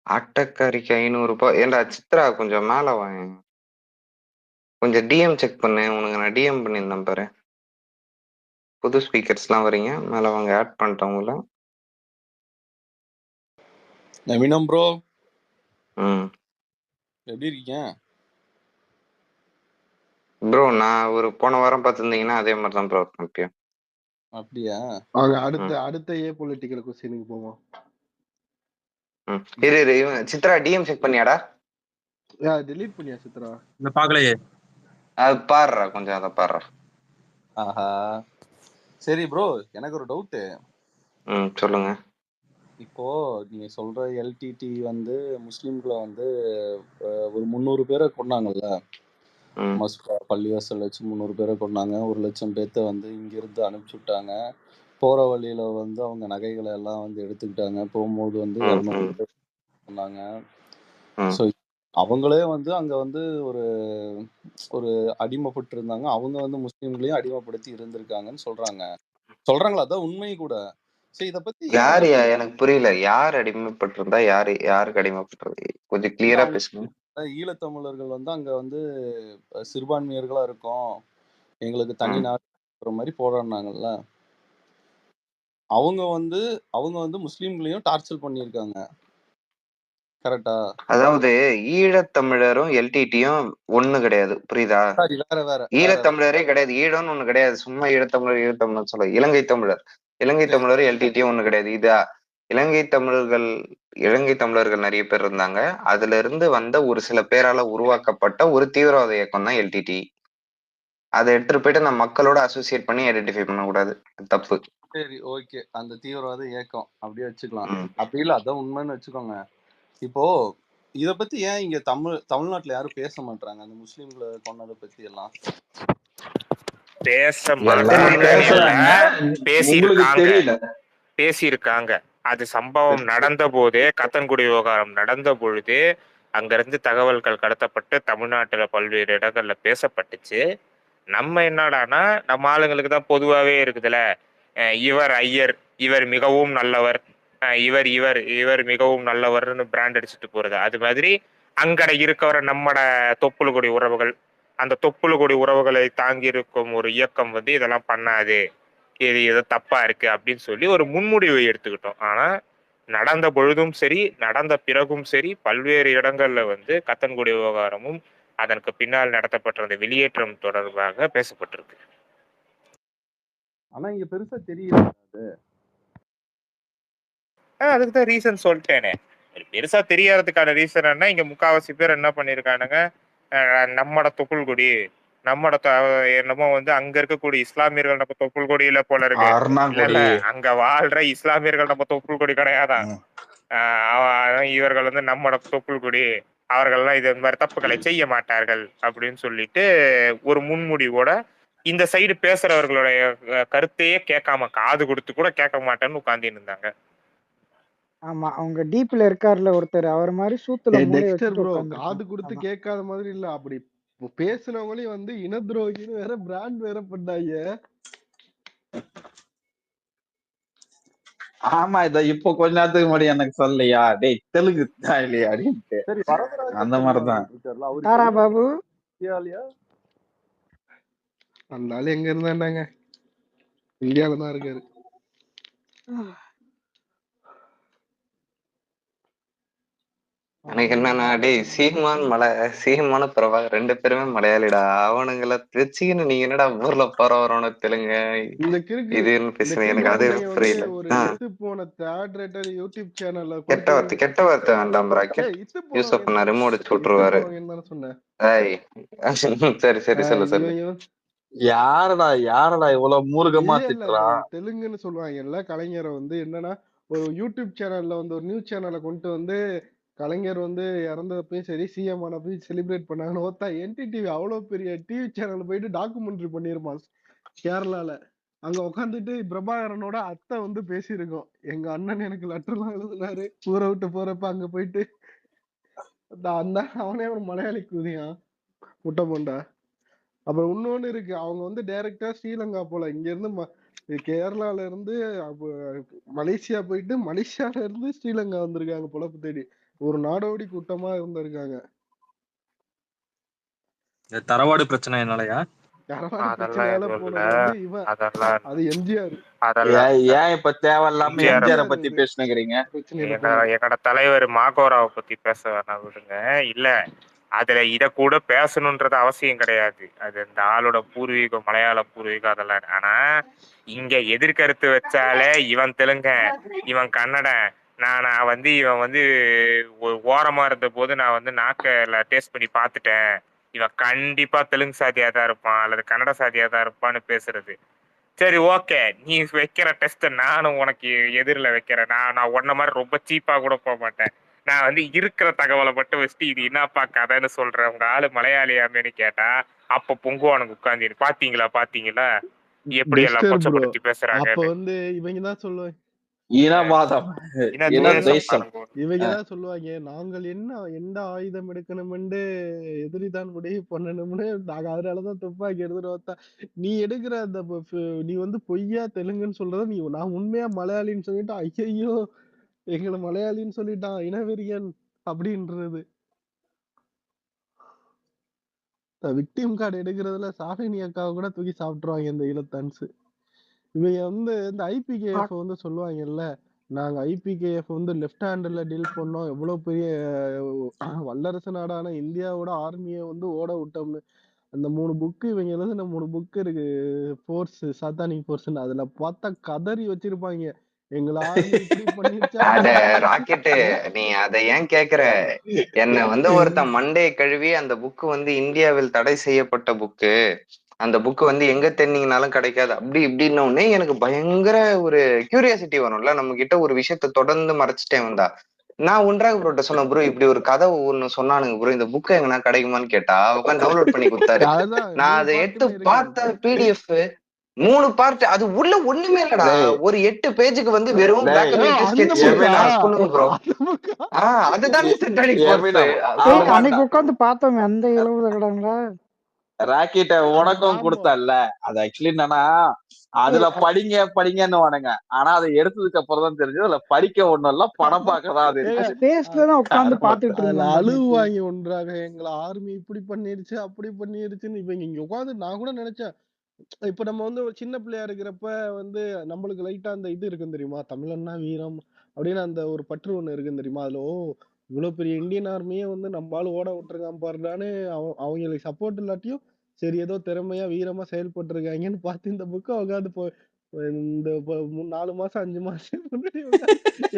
ஆட்டக்காரிக்கு 500 ரூபாய். ஏன்டா சித்ரா கொஞ்சம் மேல வாங்க, கொஞ்சம் டிஎம் செக் பண்ணு. உனக்கு நான் டிஎம் பண்ணியிருந்தேன் பாரு. புது ஸ்பீக்கர்ஸ்லாம் வரீங்க, மேல வாங்க. ஆட் பண்ணிட்டேன் உங்களை. நவீனம் ப்ரோ, எப்படி இருக்கீங்க ப்ரோ? நான் ஒரு போன வாரம் பார்த்துருந்தீங்கன்னா அதே மாதிரி தான் ப்ரோ கம்பியும். அப்படியா? அவங்க அடுத்த ஏ பொலிட்டிக்கல் கொஸ்டினுக்கு போவோம். இரு சித்ரா டிஎம் செக் பண்ணியாடா? டெலீட் பண்ணியா சித்ரா? இல்ல பாக்கலையே. அது பாருடா, கொஞ்சம் அதை பாருடா. ஆஹா, சரி ப்ரோ, எனக்கு ஒரு டவுட். சொல்லுங்க. இப்போ நீங்க சொல்ற எல்டிடி வந்து முஸ்லிம்களை வந்து ஒரு 300 பேரை கொண்டாங்கல்ல, பள்ளிவாசல் வச்சு 300 பேரை கொண்டாங்க. 1 லட்சம் பேர்த்த வந்து இங்கிருந்து அனுப்பிச்சு விட்டாங்க. போற வழியில வந்து அவங்க நகைகளை எல்லாம் வந்து எடுத்துக்கிட்டாங்க. போகும்போது வந்து 200 பேர் சொன்னாங்க. ஸோ அவங்களே வந்து அங்க வந்து ஒரு அடிமைப்பட்டு இருந்தாங்க. அவங்க வந்து முஸ்லிம்களையும் அடிமைப்படுத்தி இருந்திருக்காங்கன்னு சொல்றாங்களா? அதான் உண்மை கூட. சரி, இத பத்தி யார் எனக்கு புரியல. யார் அடிமைப்பட்டிருந்தா? யாருக்கு அடிமைப்பட்டிருக்கு? கொஞ்சம் கிளியரா பேசுங்க. ஈழத்தமிழர்கள் வந்து அங்க வந்து சிறுபான்மையர்களா இருக்கும், எங்களுக்கு தனி நாடு மாதிரி போராடினாங்கல்ல, அவங்க வந்து முஸ்லிம்களையும் டார்ச்சர் பண்ணியிருக்காங்க. கரெக்டா? அதாவது ஈழத்தமிழரும் எல்டிடியும் ஒண்ணு கிடையாது, புரியுதா? வேற ஈழத்தமிழரே கிடையாது. ஈழம்னு ஒண்ணு கிடையாது. சும்மா ஈழத்தமிழர் சொல்ல. இலங்கை தமிழர் எல்டிடியும் ஒண்ணு கிடையாது. இதா இலங்கை தமிழர்கள் நிறைய பேர் இருந்தாங்க. அதுல இருந்து வந்த ஒரு சில பேரால உருவாக்கப்பட்ட ஒரு தீவிரவாத இயக்கம் தான் எல்டிடி. அதை எடுத்துட்டு போயிட்டு நம்ம மக்களோட அசோசியேட் பண்ணி ஐடென்டிஃபை பண்ணக்கூடாது, தப்பு. சரி, ஓகே, அந்த தீவிரவாத இயக்கம் அப்படியே வச்சுக்கலாம். அப்படி இல்ல, அதான் உண்மைன்னு வச்சுக்கோங்க. இப்போ இத பத்தி ஏன் இங்க தமிழ்நாட்டுல யாரும் பேச மாட்டாங்க? அந்த முஸ்லிம்களை கொன்னதை பத்தி எல்லாம் பேசியிருக்காங்க. அது சம்பவம் நடந்த போது, கத்தன்குடி விவகாரம் நடந்த பொழுது அங்கிருந்து தகவல்கள் கடத்தப்பட்டு தமிழ்நாட்டுல பல்வேறு இடங்கள்ல பேசப்பட்டுச்சு. நம்ம என்னடானா, நம்ம ஆளுங்களுக்கு தான் பொதுவாவே இருக்குதுல, இவர் ஐயர், இவர் மிகவும் நல்லவர், இவர் இவர் இவர் மிகவும் நல்லவர்னு பிராண்ட் அடிச்சுட்டு போறது. அது மாதிரி அங்கட இருக்கவர நம்மட தொப்புளுக்குடி உறவுகள், அந்த தொப்புளுக்குடி உறவுகளை தாங்கி இருக்கும் ஒரு இயக்கம் வந்து இதெல்லாம் பண்ணாது, இது ஏதோ தப்பா இருக்கு அப்படின்னு சொல்லி ஒரு முன்முடிவை எடுத்துக்கிட்டோம். ஆனா நடந்த பொழுதும் சரி, நடந்த பிறகும் சரி, பல்வேறு இடங்கள்ல வந்து கத்தன்குடி விவகாரமும் அதற்கு பின்னால் நடத்தப்பட்ட அந்த வெளியேற்றம் தொடர்பாக பேசப்பட்டிருக்கு. ஆனா இங்க பெருசா தெரியல அது. அதுக்கு தான் ரீசன் சொல்லிட்டேனே. பெருசா தெரியறதுக்கான ரீசன் என்ன, இங்க முக்காவாசி பேர் என்ன பண்ணிருக்கானுங்க, நம்மட தொப்புள் கொடி, நம்மட என்னமோ வந்து அங்க இருக்கக்கூடிய இஸ்லாமியர்கள் நம்ம தொப்புள் கொடி இல்ல போல இருக்கு. இல்ல அருணாங்கொடி. அங்க வாழ்ற இஸ்லாமியர்கள் நம்ம தொப்புள் கொடி கிடையாதான். இவர்கள் வந்து நம்மட தொப்புள் கொடி, அவர்கள்லாம் இது மாதிரி தப்புகளை செய்ய மாட்டார்கள் அப்படின்னு சொல்லிட்டு ஒரு முன்முடிவோட இந்த சைடு பேசுறவர்களுடைய கருத்தையே கேட்காம, காது கொடுத்து கூட கேட்க மாட்டேன்னு உட்கார்ந்து இருந்தாங்க. ஆமா அவங்க டீப்ல இருக்காருல ஒருத்தர், அவர் மாதிரி சூத்துல மூளைய டெக்ஸ்டர் வச்சுட்டு ப்ரோ காது உட்கார்ந்துருக்காங்க. கொடுத்து ஆமா. கேட்காத மாதிரி இல்ல, அப்படி பேசுனவங்களையும் வந்து இன துரோகின்னு வேற பிராண்ட் வேற பண்ணாங்க. ஆமா, இத இப்போ கொஞ்ச நேரத்துக்கு முன்னாடி எனக்கு சொல்லலையா, டேய் தெலுங்கு இல்லையா அப்படின்ட்டு. சரி, வரதராஜன் அந்த மாதிரிதான். ட்விட்டர்ல அவரு தாரா பாபு இந்தியாலயா? அந்த ஆளு எங்க இருந்தாண்டாங்க, இந்தியால தான் இருக்காரு. எனக்கு என்னன்னா, டேய் சீமான் பிரபாகர் 2 பேருமே மலையாளிடா. அவனுங்களை வச்சுக்கின்னு நீங்க என்னடா ஊர்ல போறவரோட தெலுங்கு இந்த கிறுக்கு இதுன்னு இந்த பேசுனீங்க. எனக்கு கிறுக்கு அது பையன் வந்து புரியல. ஒரு இத்து போன தேர்ட் ரேட்டர் யூடியூப் சேனல்ல கெட்ட வார்த்தை வேண்டாம் பிராக்கெட். இத்து யூசப் போனவங்க நான் ரிமோட் இத்து விட்டுருவாரு. போனவங்க தானே சொன்னேன். ஏய் சரி சொல்லு. யாரடா இவ்வளவு மூர்க்கமா இல்ல திட்டுறா? தெலுங்குன்னு சொல்லுவாங்கல்ல கலைஞரை வந்து என்னன்னா, ஒரு யூடியூப் சேனல்ல வந்து ஒரு நியூஸ் சேனலை கொண்டு வந்து கலைஞர் வந்து இறந்தப்பயும் சரி சிஎம் ஆனப்பயும் செலிப்ரேட் பண்ணாங்கன்னு ஒருத்தா என்டிடிவி அவ்வளவு பெரிய டிவி சேனல் போயிட்டு டாக்குமெண்ட்ரி பண்ணிருப்பான் கேரளால. அங்க உட்காந்துட்டு பிரபாகரனோட அத்தை வந்து பேசியிருக்கோம், எங்க அண்ணன் எனக்கு லெட்டர்லாம் எழுதினாரு ஊரை விட்டு போறப்ப அங்க போயிட்டு. அந்த அவனே ஒரு மலையாளி கூதியான் முட்டை போண்டா. அப்புறம் இன்னொன்னு இருக்கு, அவங்க வந்து டைரக்டா ஸ்ரீலங்கா போல, இங்க இருந்து கேரளால இருந்து மலேசியா போயிட்டு மலேசியால இருந்து ஸ்ரீலங்கா வந்திருக்காங்க பொழப்பு தேடி. ஒரு நாடோடி கூட்டமா இருந்திருக்காங்க. தரவாடு பிரச்சனை என்னாலயா? தரவாடு பிரச்சனையால போனது வந்து இவன், அது எம்ஜிஆர். ஏன் இப்ப தேவையில்லாம எம்ஜிஆரை பத்தி பேசுனீங்க? எங்கட தலைவர் மாகோராவை பத்தி பேச வேணாம் விடுங்க. இல்ல அதுல இத கூட பேசணும்ன்றது அவசியம் கிடையாது. அது இந்த ஆளோட பூர்வீகம், மலையாள பூர்வீகம் அதெல்லாம். ஆனா இங்க எதிர்கருத்து வச்சாலே இவன் தெலுங்க, இவன் கன்னடன், நான் வந்து இவன் வந்து ஓரமா இருந்த போது நான் வந்து நாக்கல டேஸ்ட் பண்ணி பார்த்துட்டேன், இவன் கண்டிப்பா தெலுங்கு சாதியா தான் இருப்பான் அல்லது கன்னட சாதியா தான் இருப்பான்னு பேசுறது. சரி ஓகே, நீ வைக்கிற டெஸ்ட் நானும் உனக்கு எதிரில் வைக்கிறேன். நான் உன்ன மாதிரி ரொம்ப சீப்பா கூட போக மாட்டேன். நான் வந்து இருக்கிற தகவலை மட்டும் வச்சுட்டு இது என்னப்பா கதைன்னு சொல்றேன், உங்க ஆளு மலையாளியாமேன்னு கேட்டா அப்ப பொங்குவானுக்கு உட்காந்து பாத்தீங்களா எப்படி எல்லாம் கொச்சப்படுத்தி பேசுறாங்க. அப்ப வந்து இவங்கதான் சொல்லுவாங்க, இவங்கதான் சொல்லுவாங்க, நாங்கள் எந்த ஆயுதம் எடுக்கணும்னு எதிரிதான் முடிவு பண்ணணும்னு, நாங்க அதனாலதான் துப்பாக்கி எடுத்துட்டு வந்தா. நீ எடுக்கிற அந்த நீ வந்து பொய்யா தெலுங்குன்னு சொல்றத நீ நான் உண்மையா மலையாளின்னு சொல்லிட்டு ஐயோ எங்களை மலையாளின்னு சொல்லிட்டான் இனவெறியன் அப்படின்றது. விக்டிம் கார்டு எடுக்கிறதுல சாலினி அக்காவை கூட தூக்கி சாப்பிட்டுருவாங்க இந்த ஈழத்தான்ஸ். இவங்க வந்து இந்த ஐபிகேஎஃப் வந்து சொல்லுவாங்கல்ல, நாங்க ஐபிகேஎஃப் வந்து லெஃப்ட் ஹேண்ட்ல டீல் பண்ணோம், எவ்வளவு பெரிய வல்லரசு நாடான இந்தியாவோட ஆர்மியை வந்து ஓட விட்டோம்னு. அந்த 3 புக்கு இவங்க எழுதுன 3 புக்கு இருக்கு, போர்ஸ் சாத்தானிக் போர்ஸ்ன்னு, அதுல பார்த்தா கதறி வச்சிருப்பாங்க, எங்களை ஆர்மி இப்படி பண்ணிருச்சா. அட ராக்கெட்டு, நீ அதை ஏன் கேக்குற? என்ன வந்து ஒருத்தன் மண்டே கழுவி அந்த புக்கு வந்து இந்தியாவில் தடை செய்யப்பட்ட புக்கு, அந்த புக்கு வந்து எங்க தென்னீங்கனாலும் கிடைக்காது அப்படி இப்படின்னு எனக்கு பயங்கர ஒரு கியூரியாசிட்டி வரும்ல. நம்ம கிட்ட ஒரு விஷயத்த தொடர்ந்து மறைச்சிட்டே வந்தா. நான் ஒன்றாக ப்ரோட்ட சொன்னேன், ப்ரோ இப்படி ஒரு கதை ஒண்ணு சொன்னானுங்க ப்ரோ, இந்த புக்கை எங்கன்னா கிடைக்குமான்னு கேட்டா உட்காந்து டவுன்லோட் பண்ணி கொடுத்தாரு. நான் அதை எடுத்து பார்த்த பிடிஎஃப் 3 பார்ட், அது உள்ள ஒண்ணுமே இல்லடா. ஒரு 8 பேஜுக்கு வந்து வெறும் black and white sketch. சொல்லுங்க ப்ரோ. அதுதான் அன்னைக்கு உட்காந்து பார்த்தோமே அந்த 70 கடங்களா ராக்கெட்ட உனக்கும் கொடுத்தல்ல. அது ஆக்சுவலி என்னன்னா, அதுல படிங்கன்னு வானுங்க, ஆனா அதை எடுத்ததுக்கு அப்புறம் தான் தெரிஞ்சது அதுல படிக்க ஒண்ணும் இல்ல, படம் பார்க்கதான் அது உட்காந்து பாத்துட்டு அழுவாங்க ஒன்றாக, எங்களை ஆர்மி இப்படி பண்ணிருச்சு அப்படி பண்ணிருச்சுன்னு. இவங்க இங்க உட்காந்து நான் கூட நினைச்சேன், இப்ப நம்ம வந்து ஒரு சின்ன பிள்ளையா இருக்கிறப்ப வந்து நம்மளுக்கு லைட்டா அந்த இது இருக்கும் தெரியுமா, தமிழன்னா வீரம் அப்படின்னு அந்த ஒரு பற்று ஒண்ணு இருக்குன்னு தெரியுமா? அதுல இவ்வளவு பெரிய இந்தியன் ஆர்மியே வந்து நம்ம ஆளு ஓட விட்டுருக்கான் பாருடான்னு அவங்களுக்கு சப்போர்ட் இல்லாட்டியும் சரி ஏதோ திறமையா வீரமா செயல்பட்டு இருக்காங்கன்னு பார்த்து இந்த புக்கை உட்காந்து இந்த 4 மாசம் 5 மாசம் முன்னாடி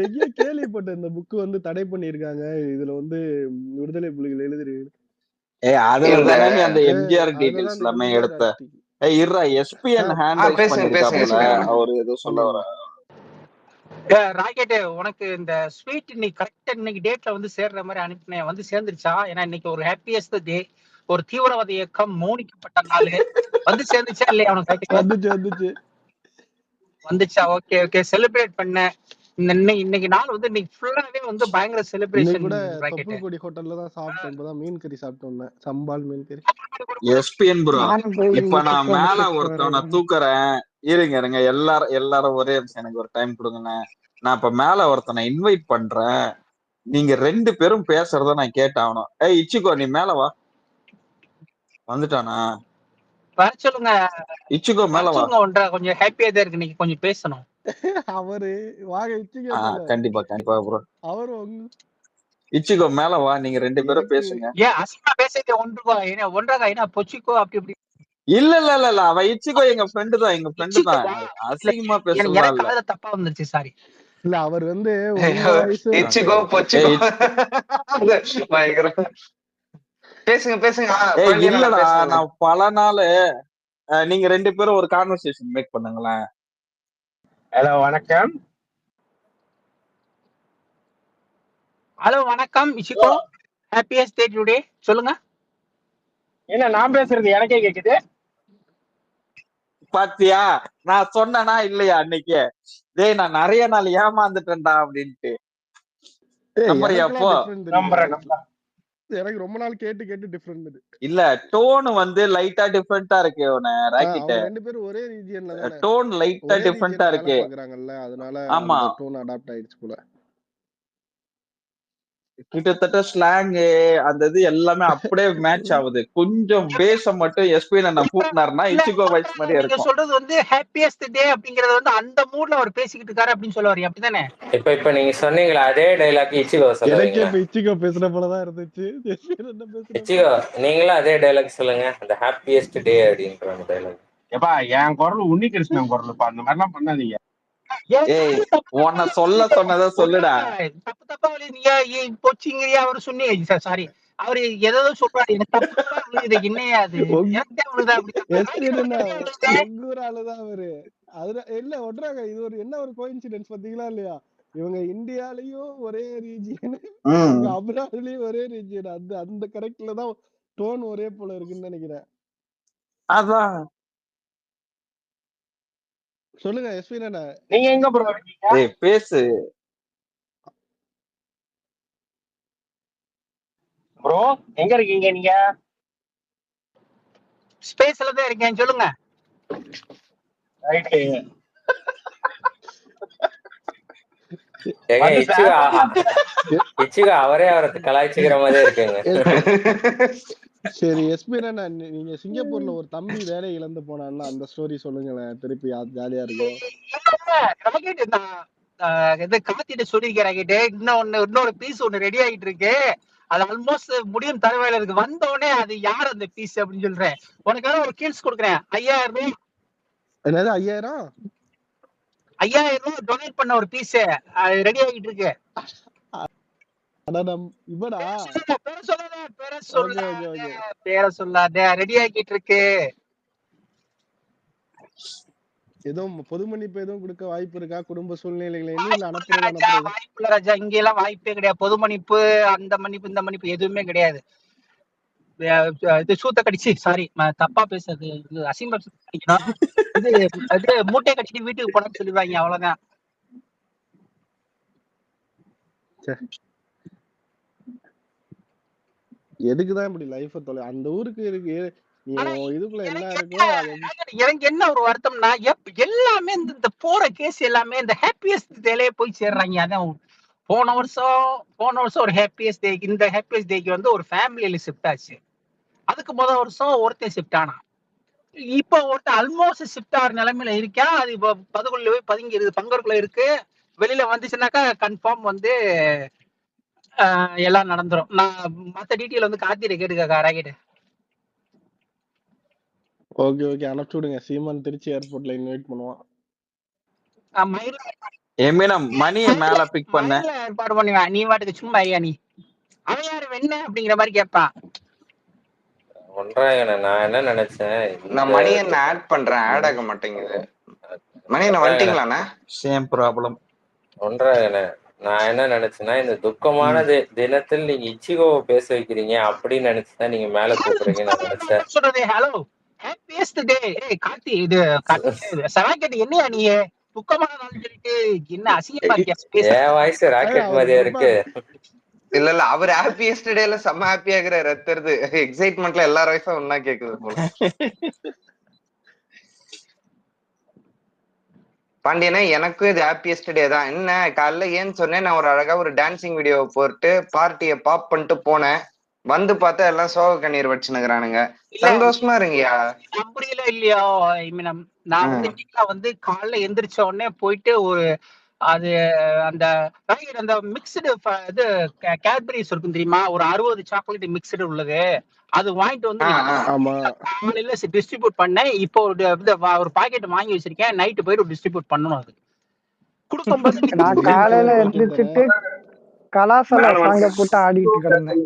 எங்கேயோ கேள்விப்பட்டேன் இந்த புக்கு வந்து தடை பண்ணியிருக்காங்க. இதுல வந்து விடுதலை புலிகள் எழுதிருக்கு. அதுலதானே நீ அந்த அதுலதான் எம்ஜிஆர் இந்த டீடைல்ஸ் எல்லாமே எம்ஜிஆர் எடுத்த. ஆர்டிகல். இருடா, எஸ்பிஎன் ஹேண்ட் ரைஸ் பேசுங்க பேசுங்க பண்ணிருக்காப்புல, பேசுங்க. அவரு ஏதோ சொல்ல வர. ராக்கெட் உனக்கு இந்த ஸ்வீட் இன்னைக்கு கரெக்டா இன்னைக்கு டேட்ல வந்து சேர்ற மாதிரி அனுப்பினேன், வந்து சேர்ந்துருச்சா? ஏன்னா இன்னைக்கு ஒரு ஹாப்பியஸ்ட் டே, ஒரு தீவிரவாத இயக்கம் மௌனிக்கப்பட்ட நாள், வந்து சேர்ந்துச்சா இல்லையா உனக்கு? வந்துச்சு வந்துச்சா? ஓகே ஓகே, செலிப்ரேட் பண்ண. இன்னைக்கு நாள் வந்து இன்னைக்கு ஃபுல்லாவே வந்து பயங்கர இன்னைக்கு செலிப்ரேஷன் கூட ராக்கெட். தொப்புள்கொடி ஹோட்டல்ல தான் சாப்பிட்டேன். இப்பதான் மீன் கறி சாப்பிட்டு வந்தேன், சம்பால் மீன் கறி. எஸ்பிஎன் ப்ரோ, நானும் போய் இப்ப நான் சிக்கன் மேல கூப்பிட்டு ஒருத்தவனை வரேன். தூக்குறேன். இருங்க எல்லாரும் ஒரே நிமிஷம் எனக்கு ஒரு டைம் கொடுங்கண்ணே. நான் இப்ப மேல ஒருத்தனை இன்வைட் பண்றேன். நீங்க 2 பேரும் பேசுறத நான் கேட்டாகணும். இச்சிகோ நீ மேல வா. வந்துட்டானா? வர சொல்லுங்க இச்சிகோ மேல வா. ஒன்றா, கொஞ்சம் ஹாப்பியா தான் இருக்கு, நீங்க கொஞ்சம் பேசணும். அவரு வாங்க இச்சிகோ மேல. கண்டிப்பா ப்ரோ. அவரு இச்சிகோ மேல வா, நீங்க 2 பேரும் பேசுங்க. ஏன் அசிங்கமா பேசுறது? ஒன்றாக என்ன பொச்சிக்கோ அப்படி இப்படி. இல்ல அவ இச்சிகோ எங்க ஃப்ரெண்டு தான். அசிங்கமா பேசலாம் எனக்கு இல்ல. காதுல தப்பா வந்துருச்சு, சாரி. இல்ல அவர் வந்து உங்க வயசு இச்சிகோ பொச்சிகோ பயங்கரம். பேசுங்க. இல்லடா, நான் பல நாள் நீங்க 2 பேரும் ஒரு கான்வர்சேஷன் மேக் பண்ணுங்களேன். ஹலோ வணக்கம் இச்சிகோ, ஹாப்பியஸ்ட் டே டுடே. சொல்லுங்க. என்ன நான் பேசுறது எனக்கே கேக்குது? பாத்தியா, நான் சொன்னனா இல்லையா அன்னைக்கு? டேய் நான் நிறைய நாள் ஏமாந்துட்டேன்டா அப்படின்ட்டு. எனக்கு ரொம்ப நாள் கேட்டு டிஃபரெண்ட். இல்ல, டோன் வந்து லைட்டா டிஃபரெண்டா இருக்கு. ராக்கெட் 2 பேரும் ஒரே ரீஜியன்ல தானே, டோன் லைட்டா டிஃபரெண்டா இருக்கு. பாக்குறாங்கல்ல, அதனால ஆமா, அந்த டோன் அடாப்ட் ஆயிடுச்சு போல. கிட்டத்தட்ட ஸ்லாங் அந்த இது எல்லாமே அப்படியே மேட்ச் ஆகுது. கொஞ்சம் பேச மட்டும் எஸ்பிஎன் அண்ணா கூட்டினாருன்னா இச்சிகோ வாய்ஸ் மாதிரியே நீங்க இருக்கும். சொல்றது வந்து ஹாப்பியஸ்ட் டே அப்படிங்கறது வந்து அந்த மூட்ல அவர் பேசிக்கிட்டு இருக்காரு அப்படின்னு சொல்ல வரீங்க, அப்படிதானே? இப்ப நீங்க சொன்னீங்களா அதே டைலாக் இச்சிகோ சொல்லுவீங்க? இப்ப இச்சிகோ பேசுற போலதான் இருந்துச்சு. இச்சிகோ நீங்களும் அதே டைலாக் சொல்லுங்க, அந்த ஹாப்பியஸ்ட் டே அப்படின்ற அந்த டைலாக். ஏப்பா என் குரல் உன்னி கிருஷ்ணன் குரல், அந்த மாதிரிலாம் பண்ணாதீங்க. உன்னை சொல்ல சொன்னதை சொல்லுடா. தப்பா நீங்க போச்சிங்கறியா அவரு சொன்னீங்க. சாரி, அவரு ஏதோ சொல்றாரு, எனக்கு தப்பா விழுது. என்னையா அது ஆளுதான் அவரு. அதுல இல்ல ஒன்றாங்க. இது ஒரு என்ன ஒரு கோஇன்சிடென்ஸ் பாத்தீங்களா இல்லையா? இவங்க இந்தியாலயும் ஒரே ரீஜியன், அப்ராட்லயும் ஒரே ரீஜியன். அந்த கரெக்ட்ல தான் டோன் ஒரே போல இருக்குன்னு நினைக்கிறேன். அதான் சொல்லுங்க எஸ்பிஎன், நீங்க எங்க ப்ரோ இருக்கீங்க? பேசு ப்ரோ, எங்க இருக்கீங்க நீங்க? ஸ்பேஸ்ல தான் இருக்கேன், சொல்லுங்க. ரைட். இச்சிகோ அவரே அவரை கலாய்ச்சிக்கிற மாதிரி இருக்குங்க. சரி எஸ்பிஎன், நீங்க சிங்கப்பூர்ல ஒரு தம்பி வேலை இழந்து போனான்னா அந்த ஸ்டோரி சொல்லுங்களேன், திருப்பி ஜாலியா இருக்கும். காத்திட்டு சொல்லிருக்கேன். இன்னொரு பீஸ் ஒண்ணு ரெடி ஆகிட்டு இருக்கு, அது ஆல்மோஸ்ட் முடியும் தரவேல இருக்கு. வந்த உடனே அது யார் அந்த பீஸ் அப்படின்னு சொல்றேன். உனக்காக ஒரு கீழ்ஸ் கொடுக்குறேன், 5000 ரூபாய். என்னது 5000? 5000 ரூபாய் டொனேட் பண்ண ஒரு பீஸ் ரெடி ஆகிட்டு இருக்கு. பேர சொல்லாத, ரெடி ஆகிட்டு இருக்கு. ஏதோ பொது மன்னிப்பு எதுவும் கொடுக்க வாய்ப்பு இருக்கா? குடும்ப சூழ்நிலைகளை வாய்ப்பு இல்ல ராஜா, இங்க எல்லாம் வாய்ப்பே கிடையாது. பொது மன்னிப்பு, அந்த மன்னிப்பு, இந்த மன்னிப்பு எதுவுமே கிடையாது. இது சூத்த கடிச்சு, சாரி தப்பா பேசுறது, அசிங்க இது மூட்டை கடிச்சிட்டு வீட்டுக்கு போனேன்னு சொல்லிடுவாங்க, அவ்வளவுதான். எதுக்குதான் இப்படி லைஃப் தொலை? அந்த ஊருக்கு இருக்கு, இதுக்குள்ள என்ன இருக்கோ. எனக்கு என்ன ஒரு வருத்தம்னா, எல்லாமே இந்த போற கேஸ் எல்லாமே இந்த ஹாப்பியஸ்ட் டேலே போய் சேர்றாங்க. அதான் போன வருஷம் ஒரு ஹாப்பியஸ்ட் டே, இந்த ஹாப்பியஸ்ட் டேக்கு வந்து ஒரு ஃபேமிலியில ஷிஃப்ட் ஆச்சு. அதுக்கு முதல் வருஷம் ஒருத்தன் ஷிஃப்ட் ஆனா, இப்ப ஒருத்தன் ஆல்மோஸ்ட் ஷிஃப்ட் ஆகிற நிலைமையில இருக்கா. அது இப்ப பதுக்குள்ள போய் பதுங்கி இருக்கு, பங்கருக்குள்ள இருக்கு. வெளியில வந்துச்சுன்னாக்கா கன்ஃபார்ம் வந்து எல்லாம் நடந்துரும். நான் மத்த டீட்டெயில் வந்து கார்த்திகிட்ட கேட்டுக்கா ராக்கெட். ஓகே ஓகே, அனுப்பிச்சு விடுங்க. சீமான் திருச்சி ஏர்போர்ட்ல இன்வைட் பண்ணுவான். எமினம் மணியை மேல பிக் பண்ண மயில ஏற்பாடு பண்ணுவேன். நீ வாட்டுக்கு சும்மா ஐயா நீ அவன் யாரு வெண்ண அப்படிங்கிற மாதிரி கேட்பான். ஒன்றாங்கண்ணே நான் என்ன நினைச்சேன், நான் இந்த மணியன் ஆட் பண்றேன், ஆட் ஆக மாட்டேங்குது. மணியன் ஒன்றாங்கண்ணே வந்துட்டீங்களாண்ணே? Same problem. ஒன்றாங்கண்ணே நான் என்ன நினைச்சேன்னா, இந்த துக்கமான தினத்தில் நீங்க இச்சிகோவை பேச வைக்கிறீங்க அப்படின்னு நினைச்சுதான் நீங்க மேல கூப்பிடுறீங்க நான் நினைச்சேன். சொல்றது ஹலோ ஹாப்பியஸ்ட் டே. ஏய் கார்த்தி, இது ராக்கெட் என்னையா நீ துக்கமான நாள் சொல்லிட்டு என்ன அசிங்கமா இருக்கியா? என் வாய்ஸ் ராக்கெட் மாதிரியா இருக்கு. இல்ல இல்ல, அவர் ஹாப்பியஸ்ட் டேல செம்ம ஹாப்பியா இருக்கிற ரத்துறது எக்ஸைட்மெண்ட்ல எல்லா வயசும் ஒன்னா கேக்குது போல. பாண்டியனே, எனக்கும் இது ஹாப்பியஸ்ட் டே தான். என்ன காலைல ஏன்னு சொன்னேன், நான் ஒரு அழகா ஒரு டான்சிங் வீடியோ போட்டு பார்ட்டியை பாப் பண்ணிட்டு போனேன். வந்து பார்த்தா எல்லாம் சோக கண்ணீர் வச்சுனுக்குறானுங்க. சந்தோஷமா இருங்கயா. அப்படியெல்லாம் இல்லையா நான் வந்து வீட்டுல வந்து காலைல எந்திரிச்ச உடனே போயிட்டு ஒரு அது அந்த அந்த மிக்சடு இது கேட்பரிஸ் இருக்கும் தெரியுமா, ஒரு 60 சாக்லேட் மிக்சடு உள்ளது, அது வாங்கிட்டு வந்து காலையில டிஸ்ட்ரிபியூட் பண்ணேன். இப்போ ஒரு பாக்கெட் வாங்கி வச்சிருக்கேன். நைட்டு போயிட்டு டிஸ்ட்ரிபியூட் பண்ணணும். அது கொடுக்கும்போது நான் காலையில எந்திரிச்சிட்டு கலாசலா சாங்க போட்டு ஆடிட்டு கிடந்தேன்.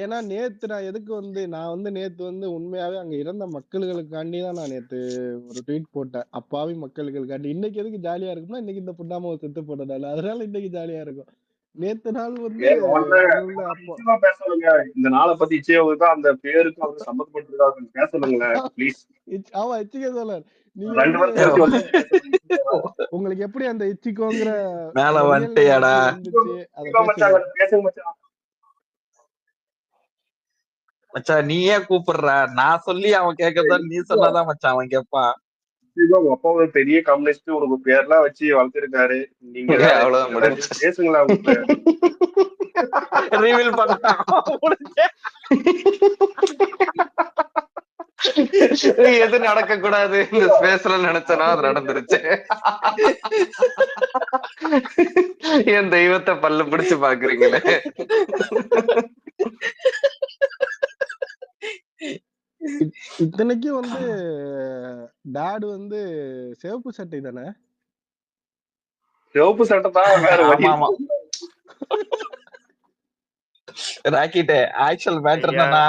ஏன்னா நேத்து நான் எதுக்கு வந்து நேத்து வந்து உண்மையாவே அங்க இறந்த மக்களுக்காண்டி தான் நான் நேத்து ஒரு ட்வீட் போட்டேன். அப்பாவி மக்களுக்காண்டி. இன்னைக்கு எதுக்கு ஜாலியா இருக்கும்னா, இன்னைக்கு இந்த புண்ணாம செத்து போட்டதால, அதனால இன்னைக்கு ஜாலியா இருக்கும். நேத்து நாள் வந்து இந்த நாளை பத்தி இச்சையோவுக்கு அந்த பேருக்கு அவர் சம்பந்தப்பட்டிருக்காங்க பேசணுங்களேன் ப்ளீஸ். ஆமா, இச்சிகோ தோழர், நீங்க 2 வருஷம் உங்களுக்கு எப்படி அந்த இச்சிகோங்கிற மேல வந்துட்டியாடா? மச்சான் நீயே கூப்பிடுற, நான் சொல்லி அவன் கேட்கறத நீ சொன்னாதான் மச்சான் அவன் கேட்பான். உங்க அப்பா ஒரு பெரிய கம்யூனிஸ்ட், உனக்கு பேர்லாம் வச்சு வளர்த்திருக்காரு. நீங்க பேசுங்களா? ரிவீல் பண்ண எது நடக்க கூடாது இந்த ஸ்பேஸ்ல நினைச்சனா அது நடந்துருச்சு. என் தெய்வத்தை பல்ல பிடிச்சு பாக்குறீங்களே. இத்தனைக்கும் வந்து டாட் வந்து சிவப்பு சட்டை தானே? சிவப்பு சட்டை தான் வேற வழி. ஆமா ராக்கெட், ஆக்சுவல் மேட்டர் என்னன்னா,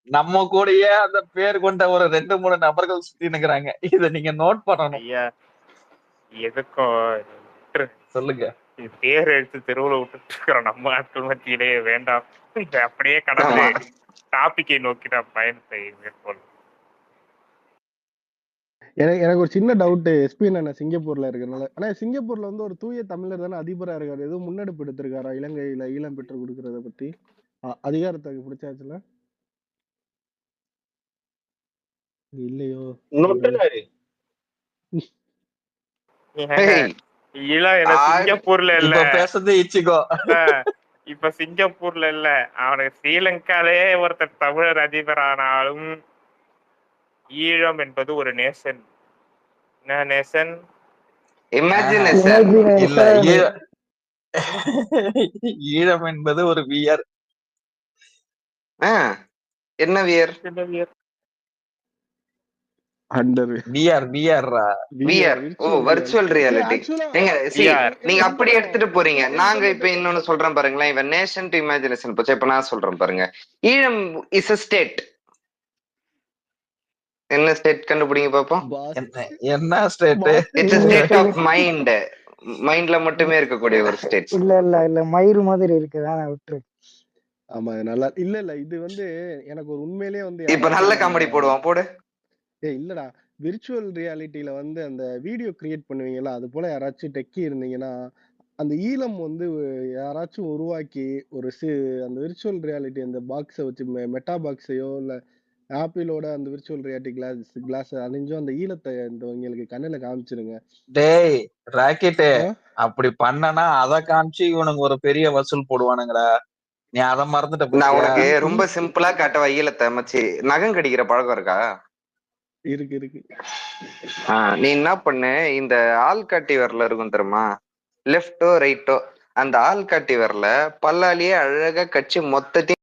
நம்ம கூடயே அந்த பேர் கொண்ட ஒரு 2-3 நபர்கள் சுத்தி நிக்கிறாங்க. இத நீங்க நோட் பண்ணணும். ஐயா எதுக்கும் சொல்லுங்க. பேர் எடுத்து தெருவுல விட்டுட்டு இருக்கிற நம்ம ஆட்கள் மத்தியிலே வேண்டாம். அப்படியே கடந்து டாபிக்கை நோக்கி நான் பயணத்தை மேற்கொள்ளும். எனக்கு ஒரு சின்ன டவுட். எஸ்பி அண்ணா சிங்கப்பூர்ல இருக்கிறனால, ஆனா சிங்கப்பூர்ல வந்து ஒரு தூய தமிழர் தானே அதிபரா இருக்காரு. எதுவும் முன்னெடுப்பு எடுத்திருக்காரா இலங்கையில ஈழம் பெற்று கொடுக்கறத பத்தி? அதிகாரத்தை பிடிச்சாச்சுல இல்லையோ? சிங்கப்பூர்ல இல்ல பேசுறது இச்சிகோ. இப்ப சிங்கப்பூர்ல இல்ல, அவனுக்கு ஸ்ரீலங்காலே ஒருத்தர் தமிழர் அதிபர் ஆனாலும் ஈழம் என்பது ஒரு நேஷன். என்ன நேஷன்? இல்ல, ஈழம் என்பது ஒரு வியர். என்ன வியர்? Virtual reality. நீங்க அப்படி எடுத்துட்டு போறீங்க. நாங்க இப்ப இன்னொன்னு சொல்றேன் பாருங்களேன். இவன் நேஷன் டு இமேஜினேஷன் போச்சு. இப்ப நான் சொல்றேன் பாருங்க. Eelam is a state. என்ன ஸ்டேட் கண்டுபிடிங்க பாப்போம். என்ன state? It's a state of mind. மைண்ட்ல மட்டுமே இருக்கக்கூடிய ஒரு ஸ்டேட். இல்ல மயிறு மாதிரி இருக்குதா விட்டு. ஆமா, நல்லா இல்ல இது வந்து எனக்கு ஒரு உண்மையிலேயே வந்து இப்ப நல்ல காமெடி போடுவான் போடு. இல்லடா, விர்ச்சுவல் ரியாலிட்டியில வந்து அந்த வீடியோ கிரியேட் பண்ணுவீங்களா, அது போல யாராச்சும் டெக்கி இருந்தீங்கன்னா, அந்த ஈழம் வந்து யாராச்சும் உருவாக்கி ஒரு அந்த விர்ச்சுவல் ரியாலிட்டி அந்த பாக்ஸை வச்சு மெட்டா பாக்ஸையோ இல்ல ஆப்பிளோட அந்த விர்ச்சுவல் ரியாலிட்டி கிளாஸ் அணிஞ்சோ அந்த ஈழத்தை இவங்களுக்கு கண்ணுல காமிச்சிருங்க. டேய் ராக்கெட், அப்படி பண்ணனா அத காமிச்சு இவனுக்கு ஒரு பெரிய வசூல் போடுவானுங்கடா. நீ அத மறந்துட்ட. நான் உனக்கு ரொம்ப சிம்பிளா காட்டவா ஈழத்தை மச்சி. நகம் கடிக்கிற பழக்கம் இருக்கா? இருக்கு. நீ என்ன பண்ணு, இந்த ஆள்காட்டி விரல இருக்கும் தெரியுமா, லெஃப்டோ ரைட்டோ, அந்த ஆள்காட்டி விரல பல்லாலேயே அழகா கட்சி மொத்தத்தையும்